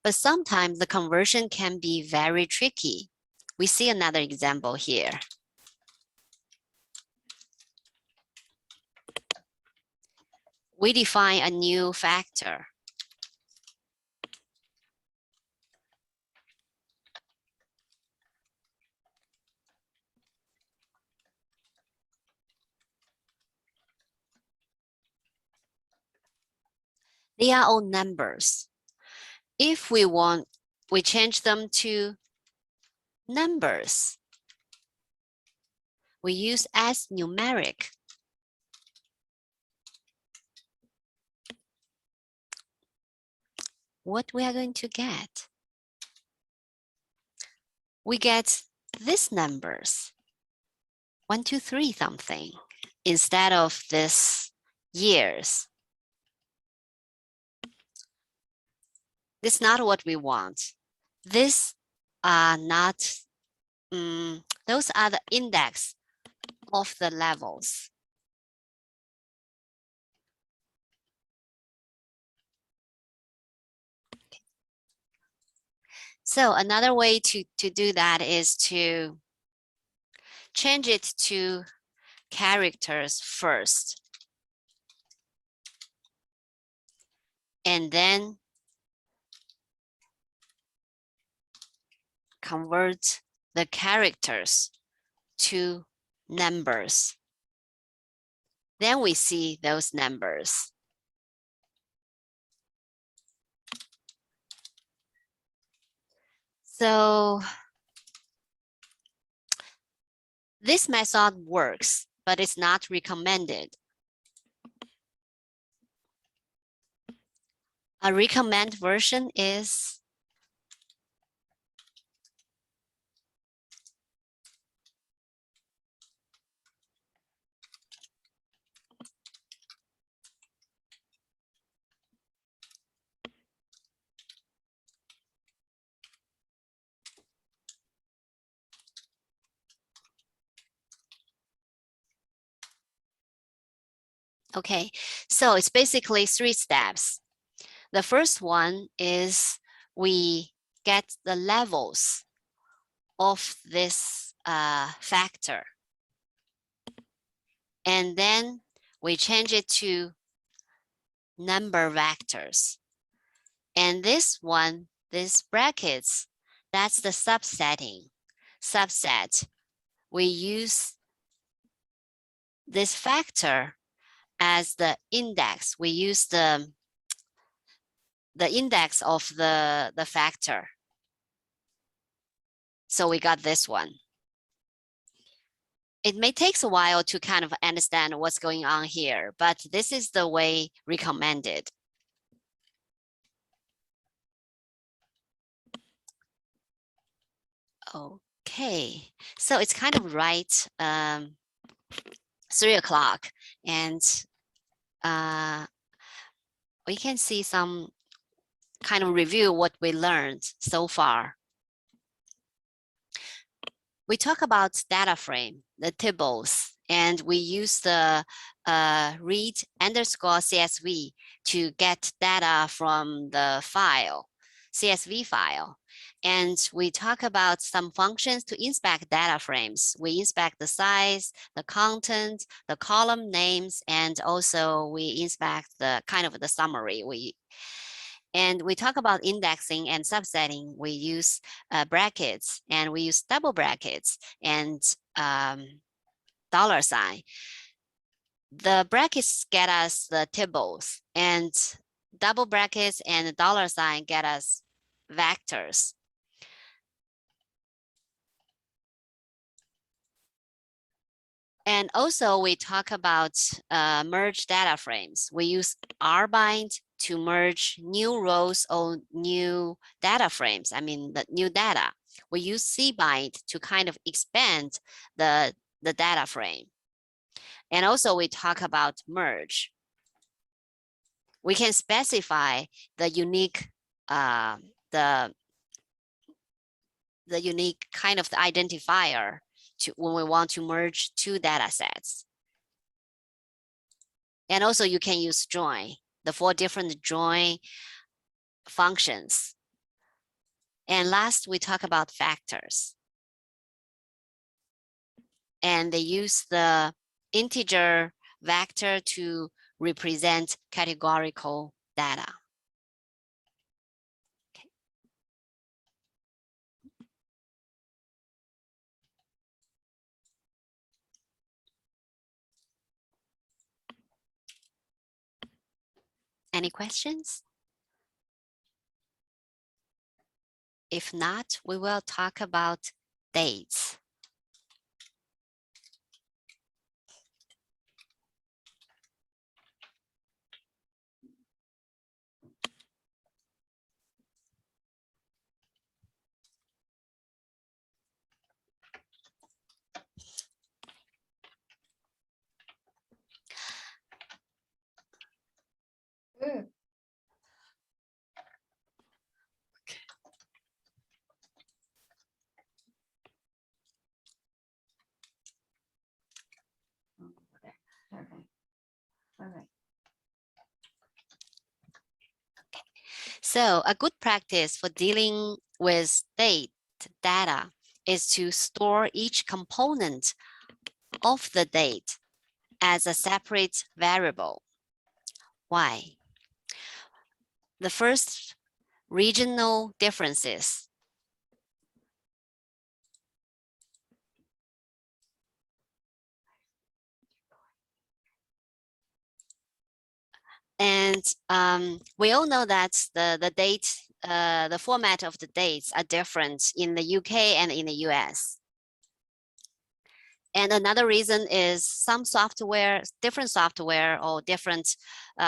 But sometimes the conversion can be very tricky. We see another example here. We define a new factor. They are all numbers. If we want, we change them to numbers. We use as numeric. What we are going to get? We get these numbers, 1, 2, 3 something, instead of this years. This is not what we want. This are not, those are the index of the levels. So another way to do that is to change it to characters first. And then convert the characters to numbers. Then we see those numbers. So this method works, but it's not recommended. A recommended version is okay. So it's basically 3 steps. The first one is we get the levels of this factor. And then we change it to number vectors. And this one, these brackets, that's the subsetting. Subset, we use this factor as the index. We use the index of the factor. So we got this one. It may take a while to kind of understand what's going on here, but this is the way recommended. Okay, so it's kind of right, 3 o'clock, and we can see some kind of review what we learned so far. We talk about data frame, the tables, and we use the read underscore CSV to get data from the file, CSV file. And we talk about some functions to inspect data frames. We inspect the size, the content, the column names, and also we inspect the kind of the summary. And we talk about indexing and subsetting. We use brackets, and we use double brackets and $sign. The brackets get us the tables, and double brackets and $sign get us vectors. And also we talk about merge data frames. We use rbind to merge new rows or new data frames. I mean, the new data. We use cbind to kind of expand the data frame. And also we talk about merge. We can specify the unique, the unique kind of the identifier when we want to merge two data sets. And also you can use join, the 4 different join functions. And last, we talk about factors. And they use the integer vector to represent categorical data. Okay. Any questions? If not, we will talk about dates. Ooh. Okay. Okay. So a good practice for dealing with date data is to store each component of the date as a separate variable. Why? The first, regional differences. And we all know that the date, the format of the dates are different in the UK and in the US. And another reason is some software, different software or different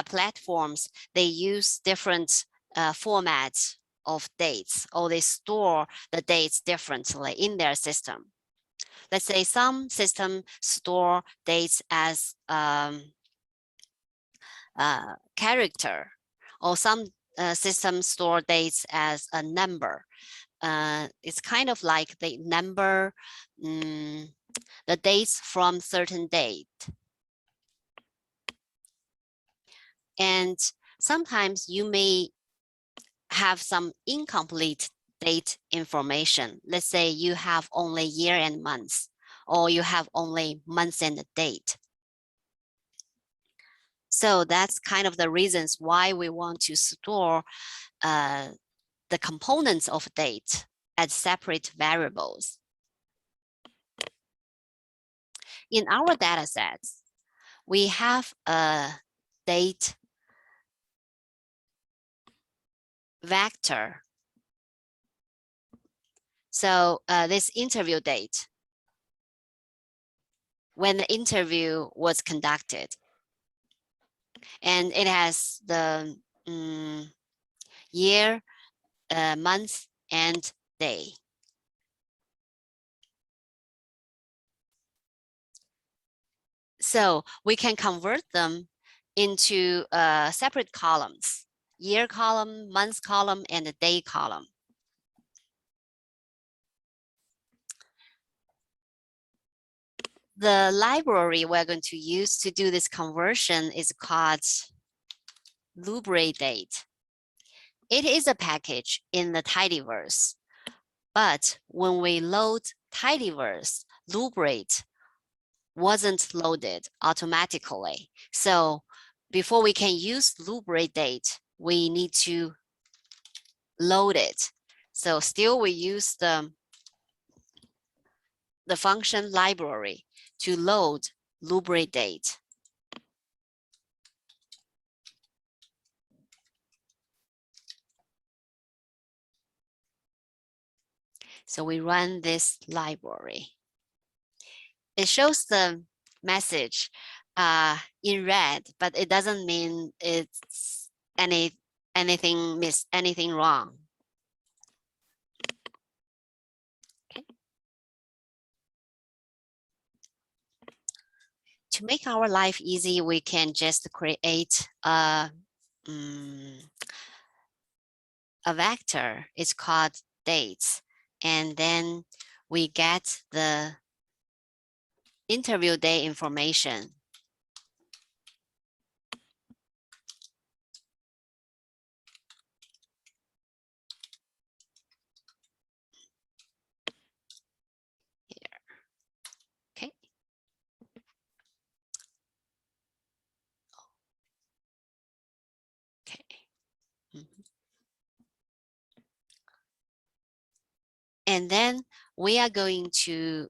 platforms, they use different formats of dates, or they store the dates differently in their system. Let's say some systems store dates as character, or some systems store dates as a number. It's kind of like the number, the dates from certain date. And sometimes you may have some incomplete date information. Let's say you have only year and months, or you have only months and date. So that's kind of the reasons why we want to store the components of date as separate variables. In our data sets, we have a date vector. So this interview date, when the interview was conducted, and it has the year, month, and day. So we can convert them into separate columns: year column, month column, and the day column. The library we're going to use to do this conversion is called lubrate. It is a package in the tidyverse, but when we load tidyverse, lubrate wasn't loaded automatically. So before we can use lubrate, we need to load it. So still we use the function library to load lubrate. So we run this library. It shows the message in red, but it doesn't mean it's anything wrong. Okay. To make our life easy, we can just create a vector. It's called dates, and then we get the interview day information. Here. Okay. Okay. And then we are going to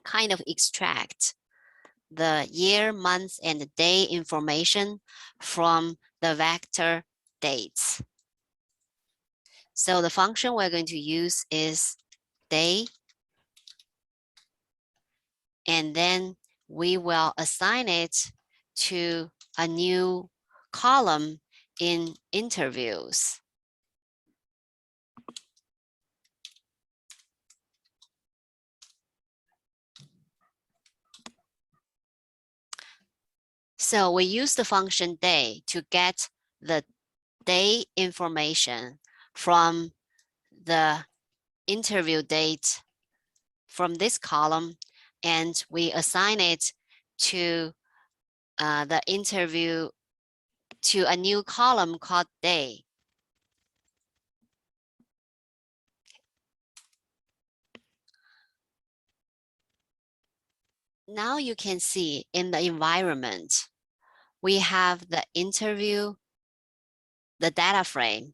kind of extract the year, month, and day information from the vector dates. So the function we're going to use is day, and then we will assign it to a new column in interviews. So we use the function day to get the day information from the interview date from this column, and we assign it to the interview to a new column called day. Now you can see in the environment, we have the interview, the data frame.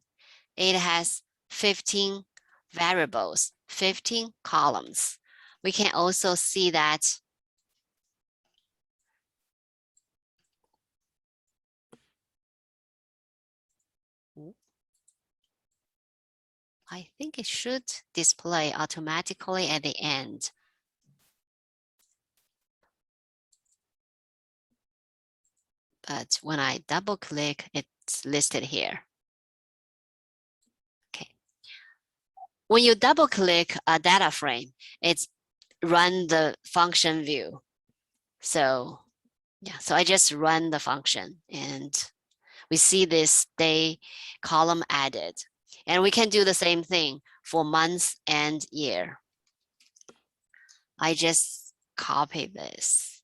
It has 15 variables, 15 columns. We can also see that I think it should display automatically at the end. But when I double click, it's listed here. Okay. When you double click a data frame, it's run the function view. So yeah, so I just run the function and we see this day column added. And we can do the same thing for months and year. I just copy this.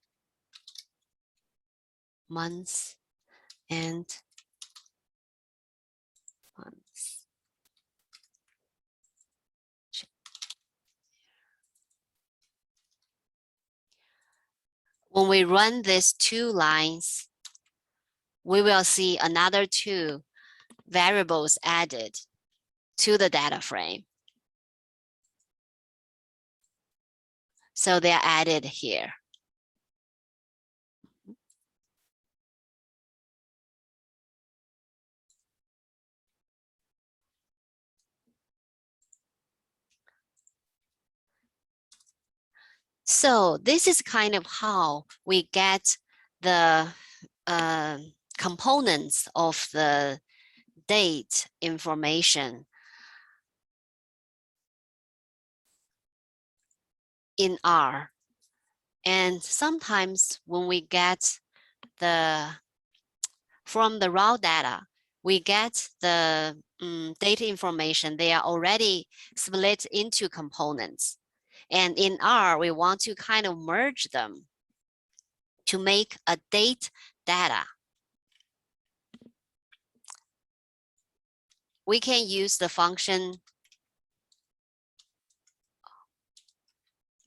Months and months. When we run these two lines, we will see another two variables added to the data frame. So they're added here. So this is kind of how we get the components of the date information in R. And sometimes when we get from the raw data, we get the data information. They are already split into components. And in R, we want to kind of merge them to make a date data. We can use the function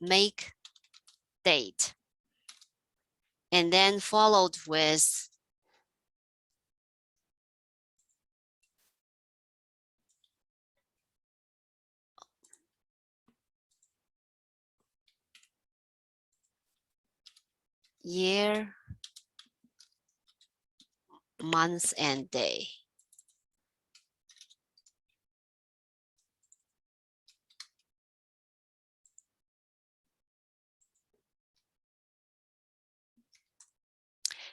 make date and then followed with year, month, and day.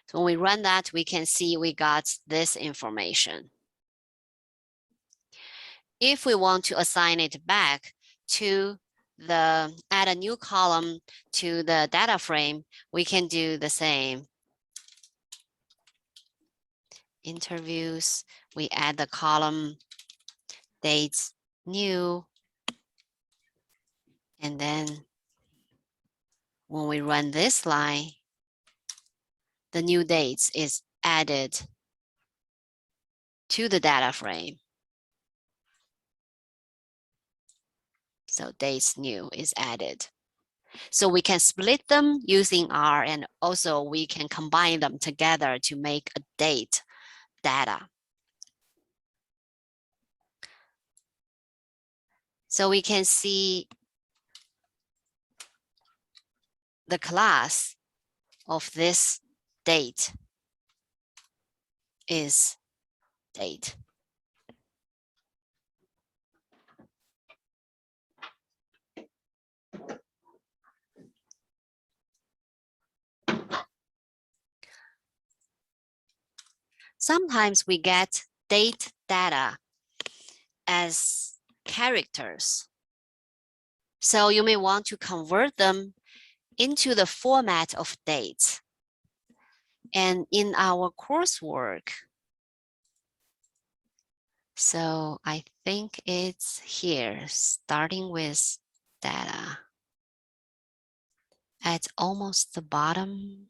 So when we run that, we can see we got this information. If we want to assign it back to add a new column to the data frame, we can do the same. Interviews, we add the column dates new, and then when we run this line, the new dates is added to the data frame. So dates new is added. So we can split them using R, and also we can combine them together to make a date data. So we can see the class of this date is date. Sometimes we get date data as characters. So you may want to convert them into the format of dates. And in our coursework, so I think it's here, starting with data at almost the bottom.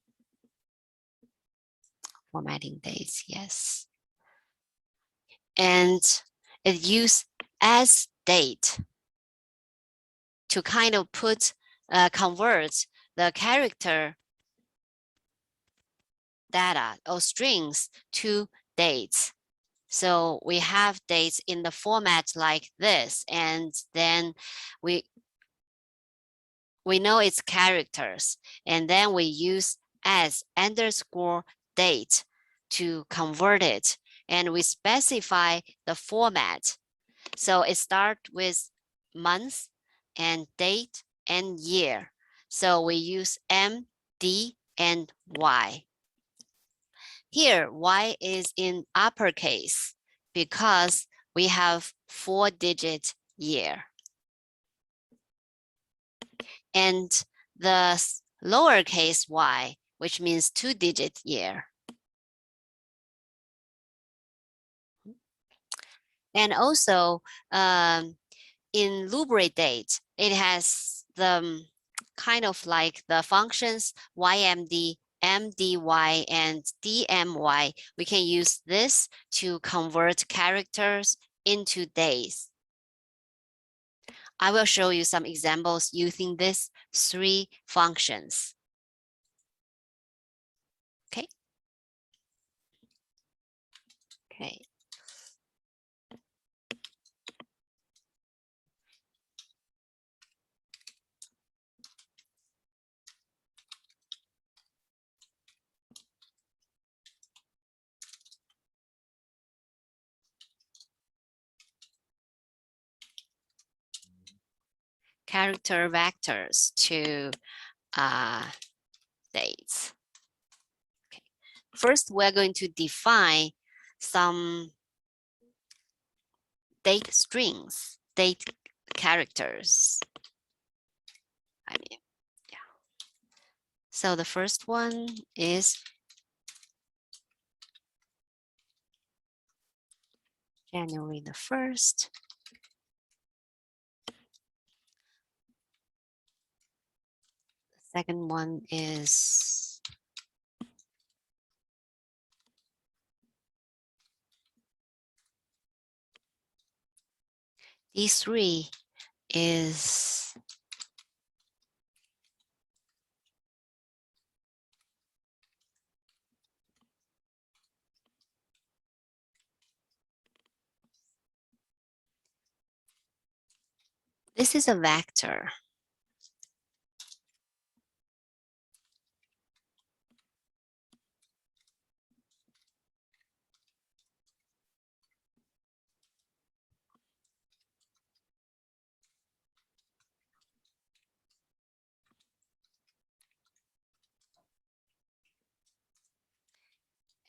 Formatting dates, yes. And it used as date to kind of convert the character data or strings to dates. So we have dates in the format like this, and then we know it's characters, and then we use as underscore date to convert it, and we specify the format. So it starts with month and date and year. So we use M, D, and Y. Here, Y is in uppercase because we have 4-digit year. And the lowercase y, which means 2-digit year. And also in Lubre date, it has the kind of like the functions YMD, MDY, and DMY. We can use this to convert characters into days. I will show you some examples using these 3 functions. Okay. Okay. Character vectors to dates. Okay. First, we're going to define some date strings, date characters. Yeah. So the first one is January the 1st. Second one is D3 is this is a vector.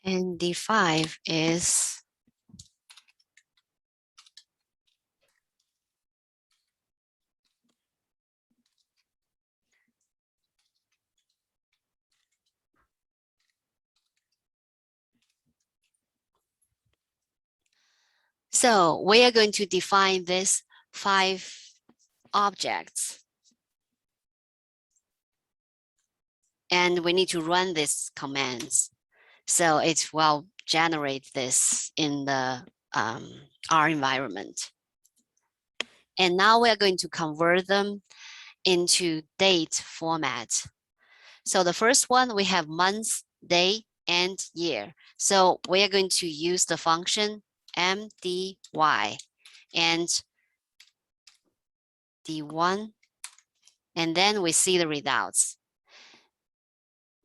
And D5 is so we are going to define these 5 objects. And we need to run these commands. So it will generate this in the R environment. And now we're going to convert them into date format. So the first one, we have month, day, and year. So we are going to use the function mdy and d1, and then we see the results.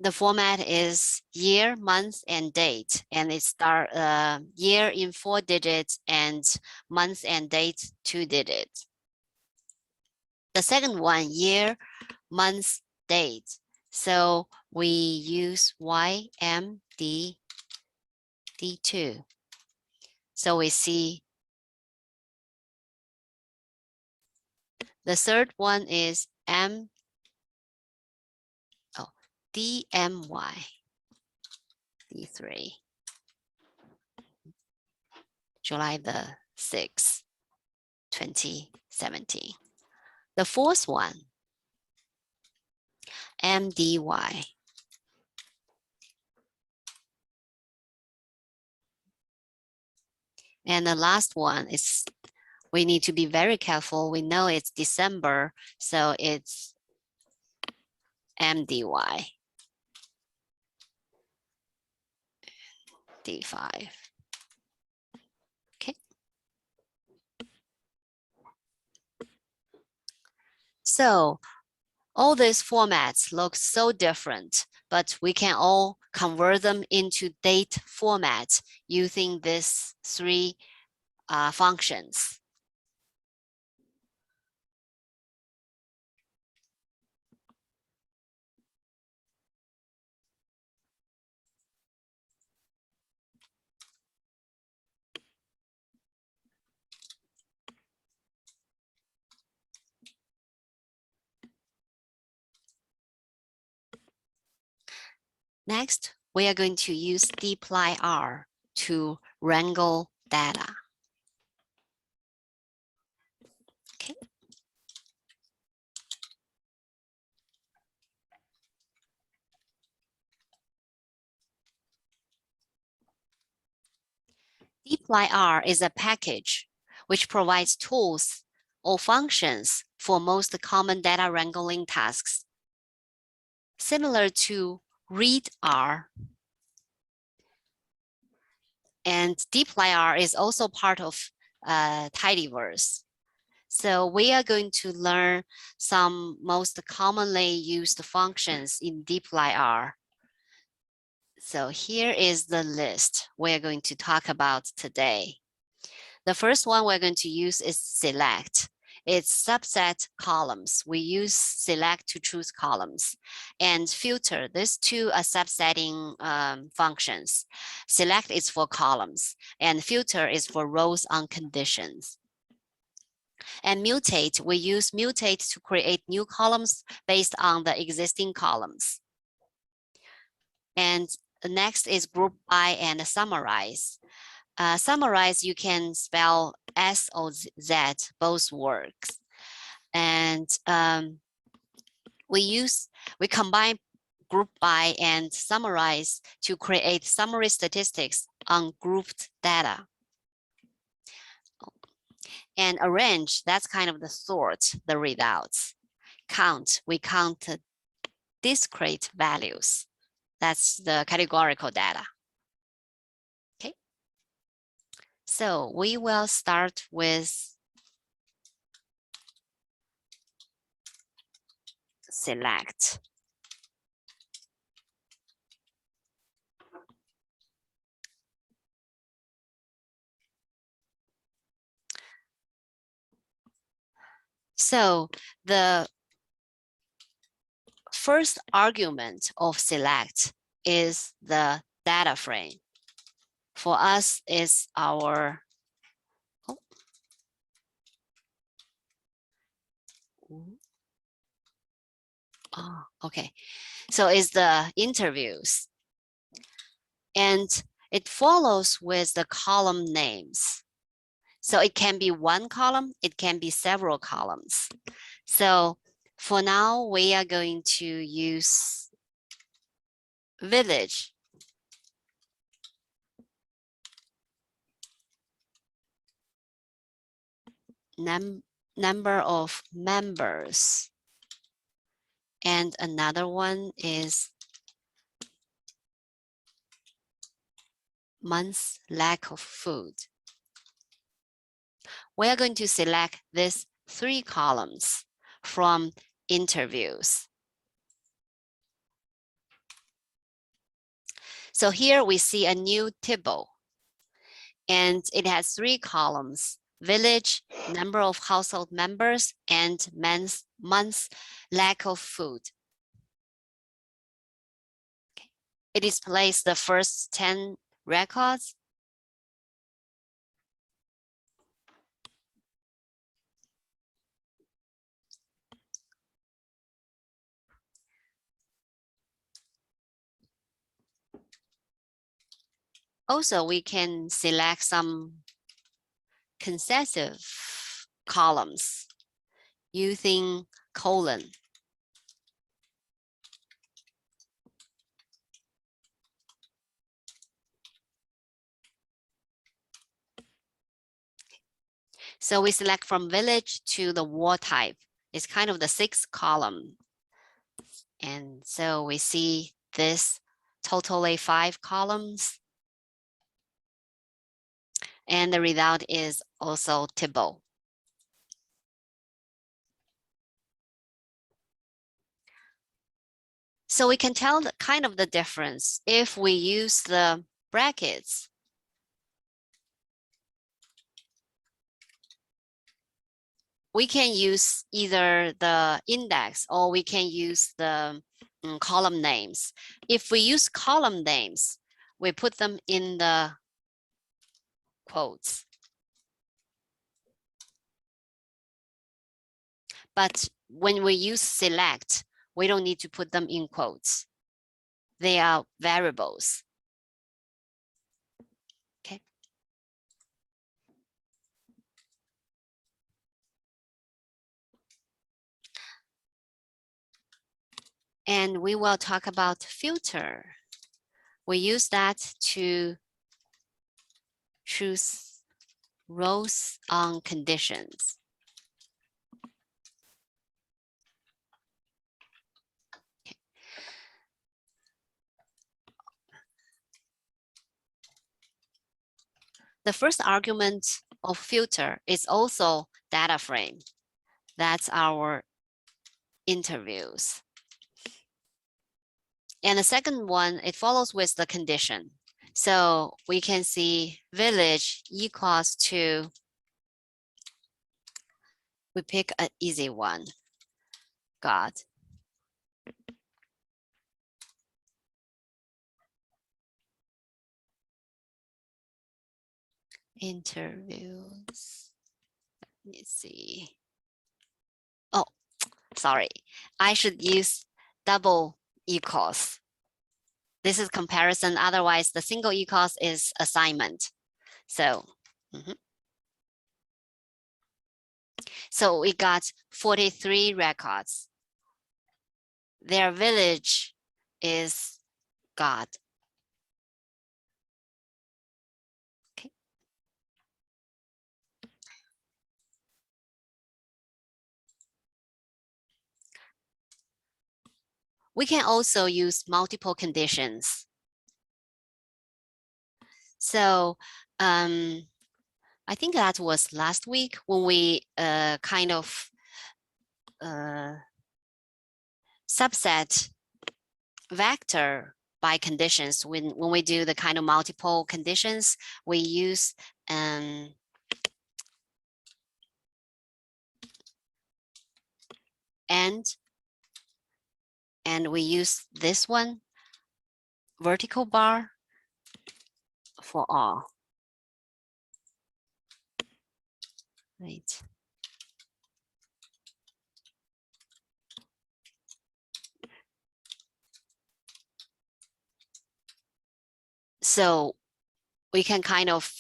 The format is year, month, and date, and it start year in 4 digits and month and date 2 digits. The second one, year, month, date. So we use ymd d2. So we see the third one is dmy d3, July the 6th, 2017. The fourth one, mdy. And the last one is, we need to be very careful. We know it's December, so it's mdy d5. Okay. So all these formats look so different, but we can all convert them into date format using these 3 functions. Next, we are going to use dplyr to wrangle data. Okay. dplyr is a package which provides tools or functions for most common data wrangling tasks. Similar to readr, and dplyr is also part of tidyverse. So we are going to learn some most commonly used functions in dplyr. So here is the list we're going to talk about today. The first one we're going to use is select. It's subset columns. We use select to choose columns. And filter, these 2 are subsetting functions. Select is for columns, and filter is for rows on conditions. And mutate, we use mutate to create new columns based on the existing columns. And the next is group by and summarize. Summarize, you can spell S or Z, both works. And we combine group by and summarize to create summary statistics on grouped data. And arrange, that's kind of the sort the results. Count, we count discrete values. That's the categorical data. Okay. So we will start with select. So the first argument of select is the data frame. For us is our okay. So it's the interviews. And it follows with the column names. So it can be one column, it can be several columns. So for now, we are going to use village. Number of members. And another one is months lack of food. We are going to select these 3 columns from interviews. So here we see a new table, and it has 3 columns: village, number of household members, and months lack of food. Okay. It displays the first 10 records. Also, we can select some consecutive columns using colon. So we select from village to the war type. It's kind of the 6th column. And so we see this totally 5 columns. And the result is also table. So we can tell the kind of the difference if we use the brackets. We can use either the index or we can use the column names. If we use column names, we put them in the quotes. But when we use select, we don't need to put them in quotes. They are variables. Okay. And we will talk about filter. We use that to choose rows on conditions. Okay. The first argument of filter is also data frame. That's our interviews. And the second one, it follows with the condition. So we can see village equals to, we pick an easy one, God. Interviews, let me see. Oh, sorry, I should use double equals. This is comparison, otherwise the single equals is assignment. So, so we got 43 records. their village is God. Okay. We can also use multiple conditions. So I think that was last week when we kind of subset vector by conditions. When we do the kind of multiple conditions, we use and we use this one, vertical bar for all. Right. So we can kind of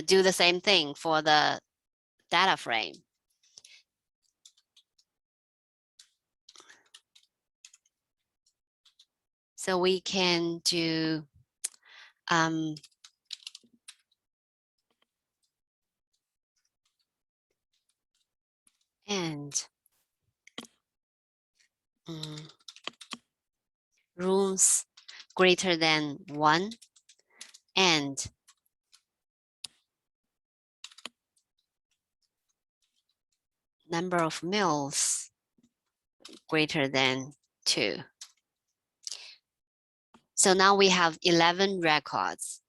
do the same thing for the data frame. So we can do and rooms greater than 1 and number of meals greater than 2. So now we have 11 records.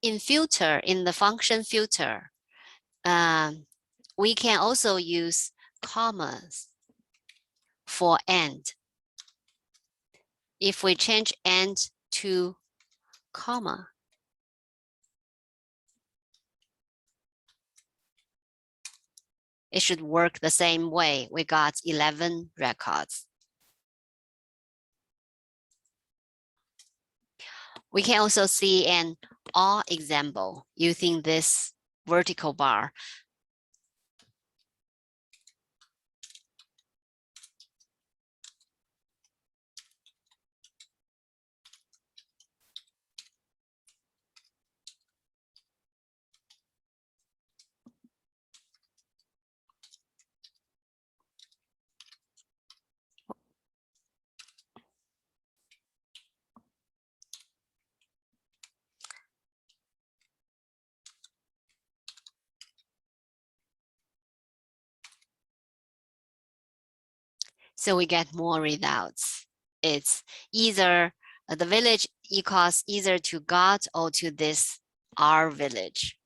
In filter, in the function filter, we can also use commas for and. If we change and to comma, it should work the same way. We got 11 records. We can also see an or example using this vertical bar. So we get more results. It's either the village equals either to God or to this our village.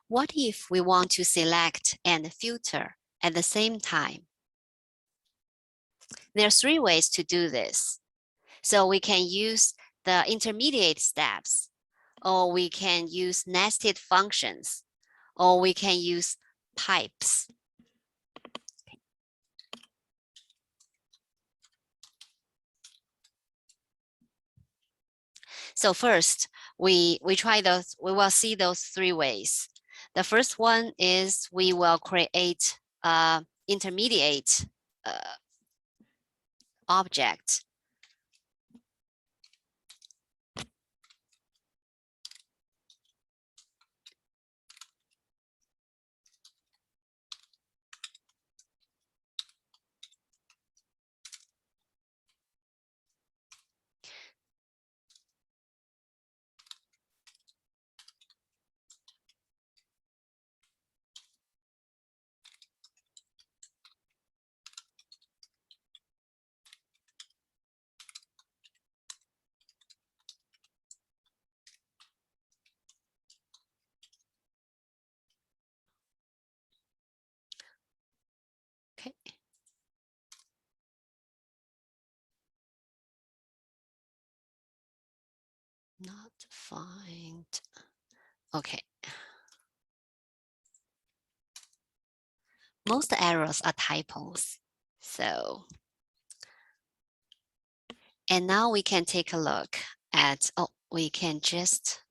What if we want to select and filter at the same time? There are 3 ways to do this. So we can use the intermediate steps, or we can use nested functions, or we can use pipes. So first, we will see those 3 ways. The first one is we will create intermediate object. Okay. Not find. Okay. most errors are typos. So, and now we can take a look at, oh, we can just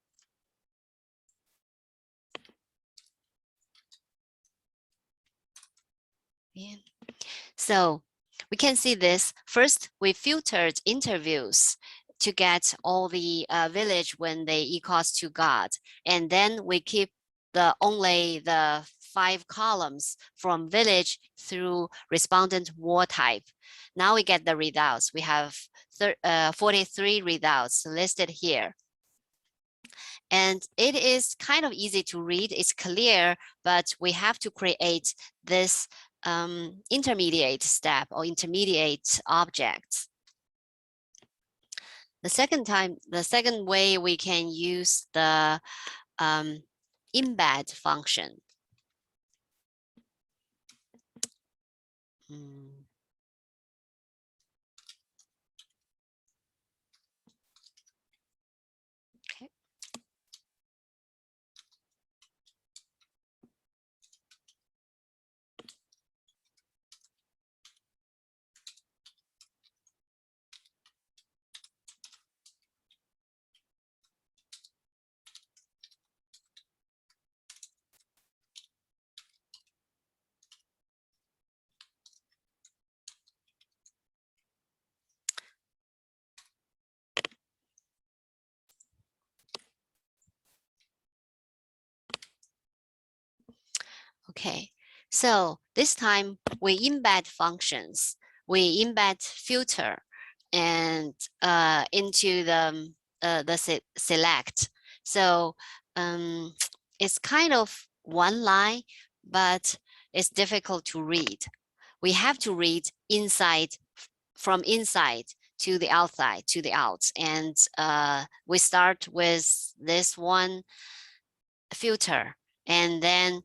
so we can see this. First, we filtered interviews to get all the village when they equals to God. And then we keep only the 5 columns from village through respondent war type. Now we get the results. We have 43 results listed here. And it is kind of easy to read. It's clear, but we have to create this intermediate step or intermediate objects. The second way we can use the embed function. Okay. Okay, so this time we embed functions. We embed filter and into the select. So it's kind of one line, but it's difficult to read. We have to read from inside to the outside to the out. And we start with this one filter, and then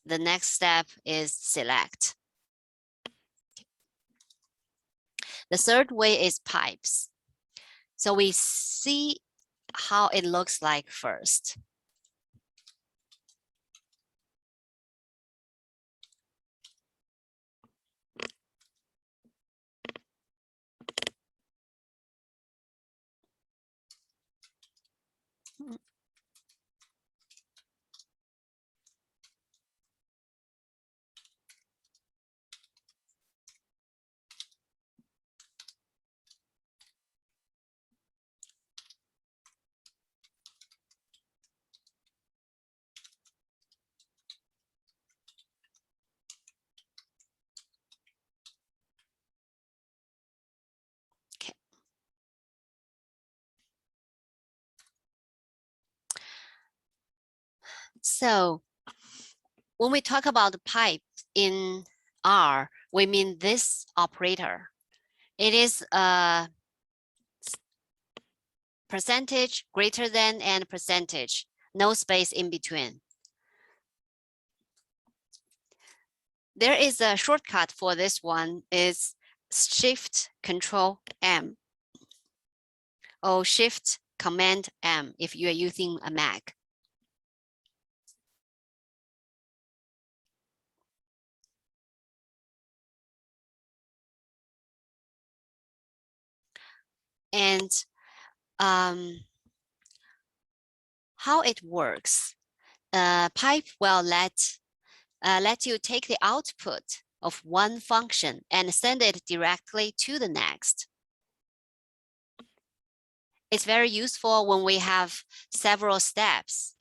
the next step is select. The third way is pipes. So we see how it looks like first. So when we talk about the pipe in R, we mean this operator. It is a percentage, greater than, and percentage, no space in between. There is a shortcut for this one, is Shift Control M or Shift Command M if you are using a Mac. And how it works, pipe will let you take the output of one function and send it directly to the next. It's very useful when we have several steps.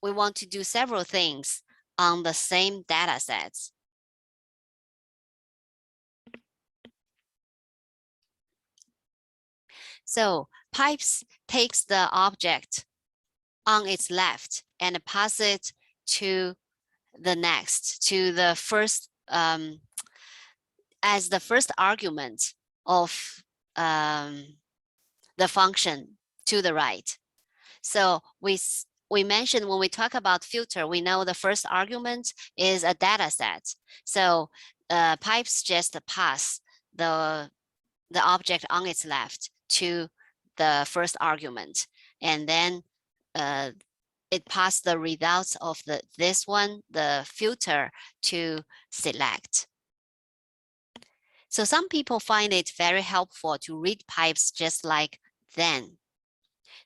We want to do several things on the same data sets. So pipes takes the object on its left and pass it to the next, to the first, as the first argument of the function to the right. So we mentioned when we talk about filter, we know the first argument is a data set. So pipes just pass the object on its left to the first argument, and then it passed the results of this one, the filter, to select. So some people find it very helpful to read pipes just like then.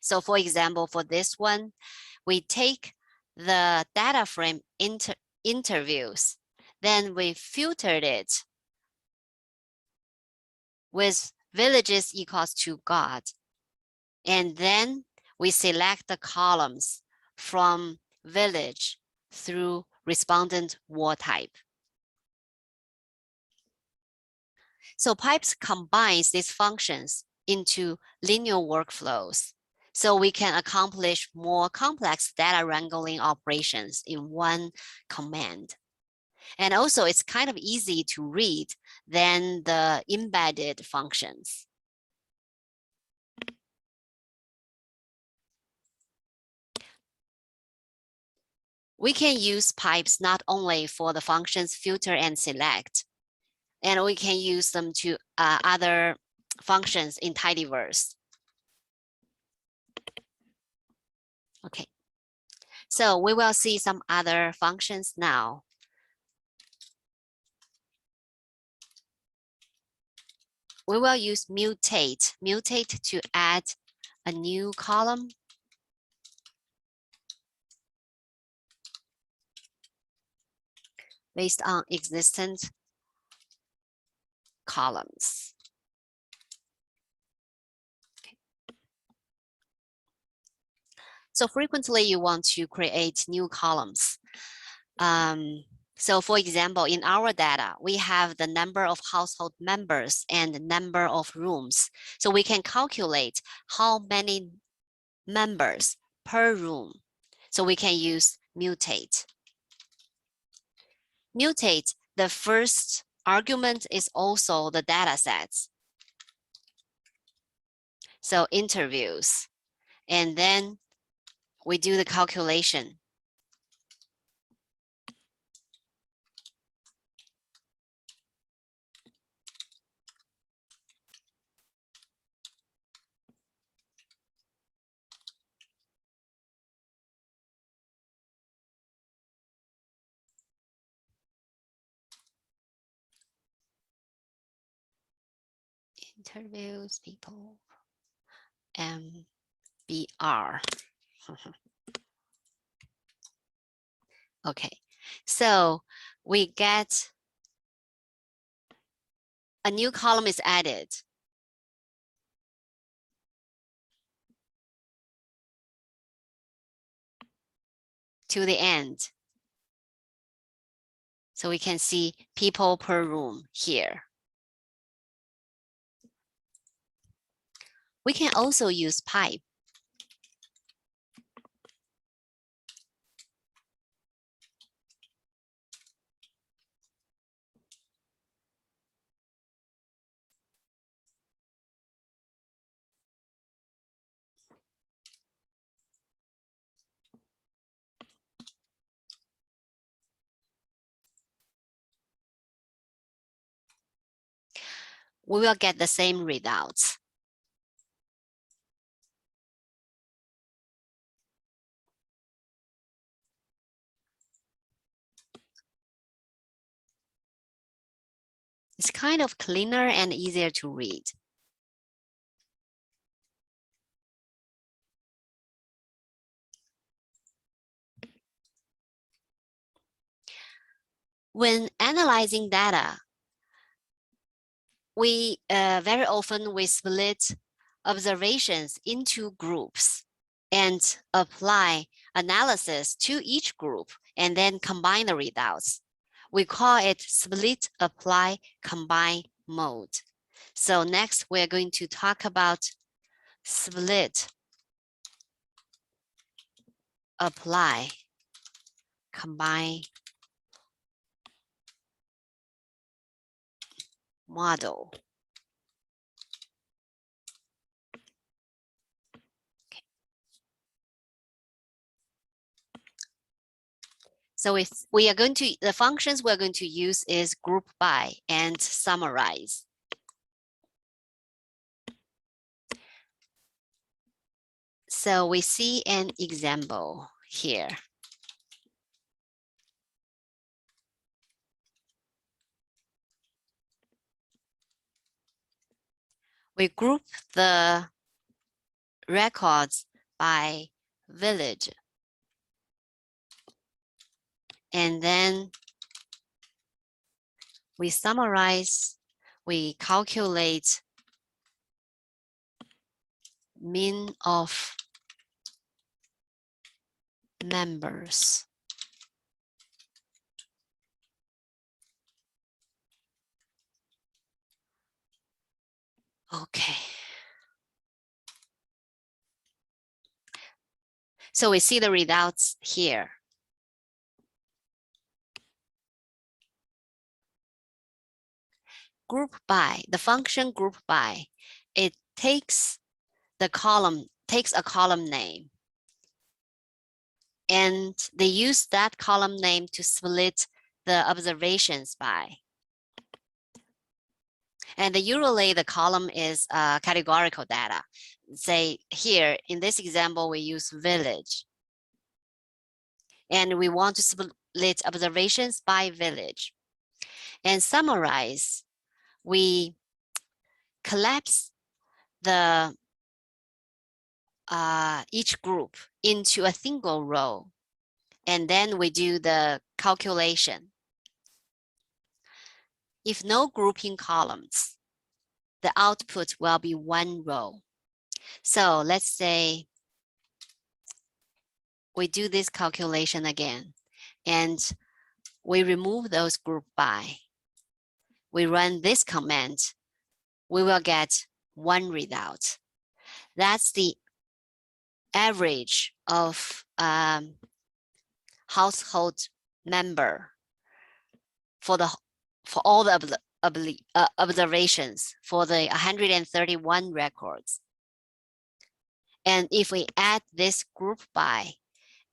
So for example, for this one, we take the data frame interviews, then we filtered it with villages equals to God. And then we select the columns from village through respondent war type. So pipes combines these functions into linear workflows, so we can accomplish more complex data wrangling operations in one command. And also it's kind of easy to read than the embedded functions. We can use pipes not only for the functions filter and select, and we can use them to other functions in tidyverse. Okay, so we will see some other functions now. We will use mutate to add a new column. Based on existent columns. Okay. So frequently you want to create new columns. So for example, in our data, we have the number of household members and the number of rooms. So we can calculate how many members per room. So we can use mutate. Mutate, the first argument is also the data sets. So interviews, and then we do the calculation. Interviews, people, MBR. Okay, so we get a new column is added. To the end. So we can see people per room here. We can also use pipe. We will get the same results. It's kind of cleaner and easier to read. When analyzing data, we very often we split observations into groups and apply analysis to each group and then combine the results. We call it split, apply, combine mode. So next we're going to talk about split, apply, combine model. Okay. So if we are going to, the functions we're going to use is group by and summarize. So we see an example here. We group the records by village. And then we summarize, we calculate mean of members. Okay. So we see the results here. Group by, the function group by, it takes a column name. And they use that column name to split the observations by. And usually the column is categorical data. Say here, in this example, we use village. And we want to split observations by village. And summarize, we collapse the each group into a single row. And then we do the calculation. If no grouping columns, the output will be one row. So let's say we do this calculation again, and we remove those group by. We run this command, we will get one result. That's the average of household member for all the observations for the 131 records. And if we add this group by,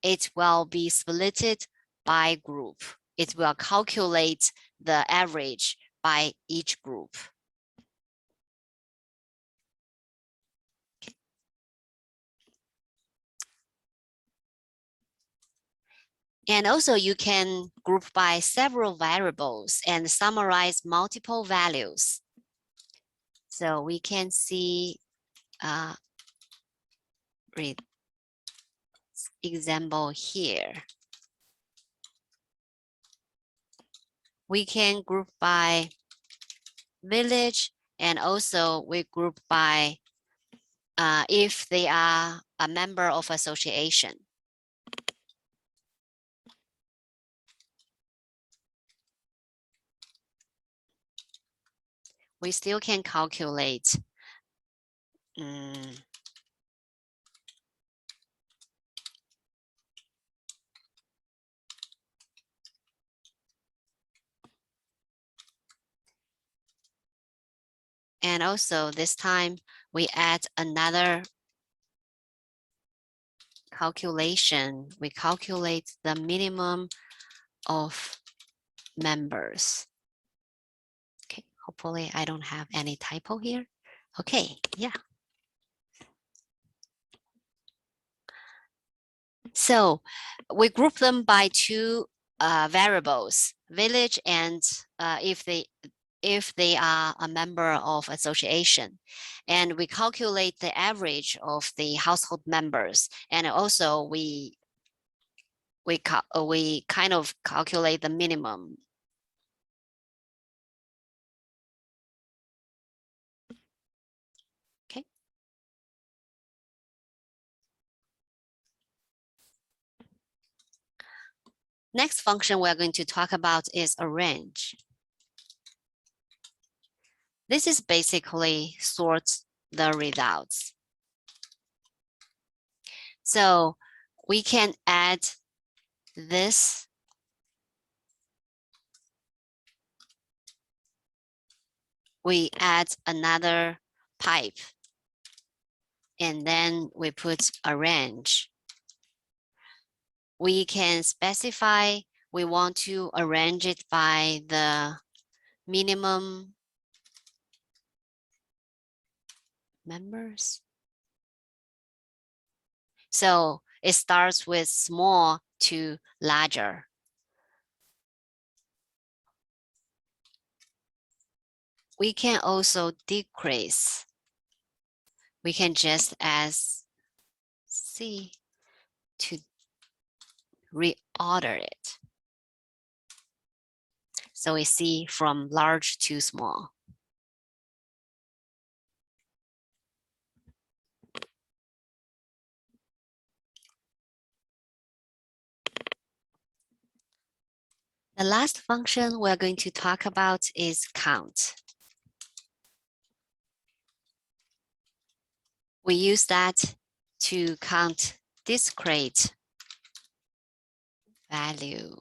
it will be splitted by group. It will calculate the average by each group. And also you can group by several variables and summarize multiple values. So we can see read example here. We can group by village, and also we group by if they are a member of association. We still can calculate and also this time we add another calculation. We calculate the minimum of members. Okay, hopefully I don't have any typo here. Okay, yeah. So we group them by two variables, village and if they are a member of association. And we calculate the average of the household members. And also we kind of calculate the minimum. Okay. Next function we're going to talk about is arrange. This is basically sort the results. So we can add this we add another pipe, and then we put arrange. We can specify we want to arrange it by the minimum members. So it starts with small to larger. We can also decrease. We can just add C to reorder it. So we see from large to small. The last function we're going to talk about is count. We use that to count discrete values.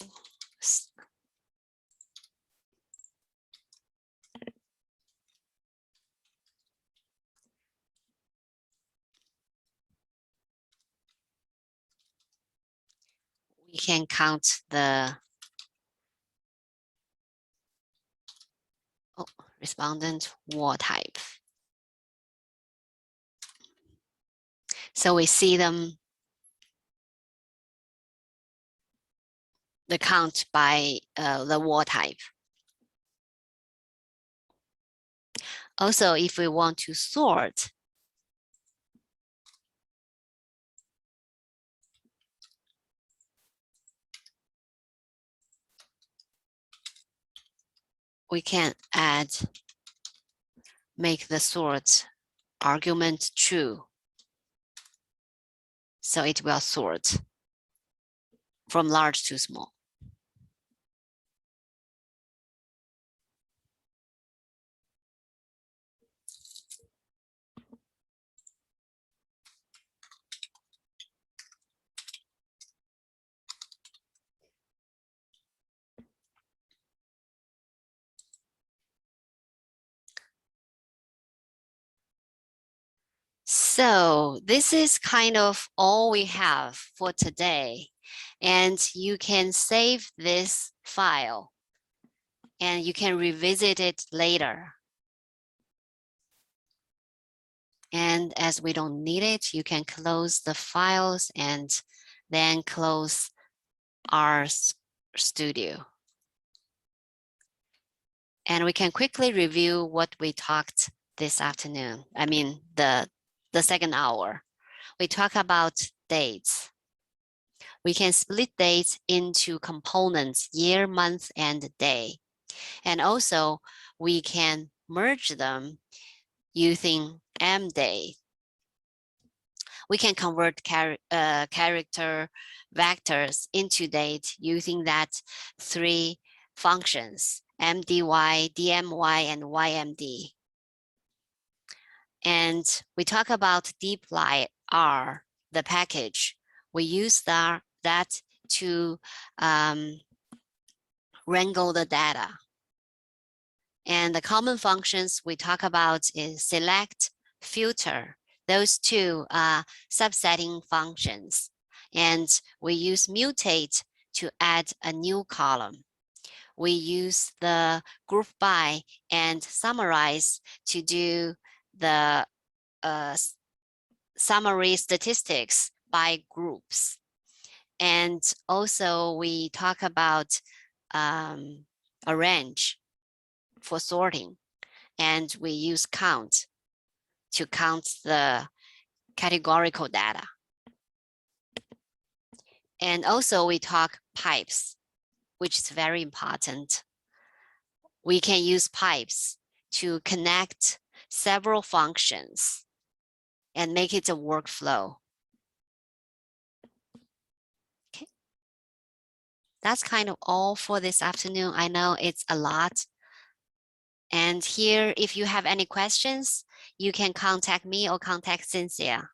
We can count the respondent word type. So we see them, the count by the word type. Also, if we want to sort, we can make the sort argument true. So it will sort from large to small. So this is kind of all we have for today. And you can save this file and you can revisit it later. And as we don't need it, you can close the files and then close RStudio. And we can quickly review what we talked this afternoon. I mean, the second hour. We talk about dates. We can split dates into components, year, month, and day. And also, we can merge them using mday. We can convert character vectors into date using that 3 functions, mdy, dmy, and ymd. And we talk about dplyr, the package. We use that to wrangle the data. And the common functions we talk about is select, filter. Those two are subsetting functions. And we use mutate to add a new column. We use the group by and summarize to do the summary statistics by groups. And also we talk about arrange for sorting, and we use count to count the categorical data. And also we talk pipes, which is very important. We can use pipes to connect several functions and make it a workflow. Okay. That's kind of all for this afternoon. I know it's a lot. And here, if you have any questions, you can contact me or contact Cynthia.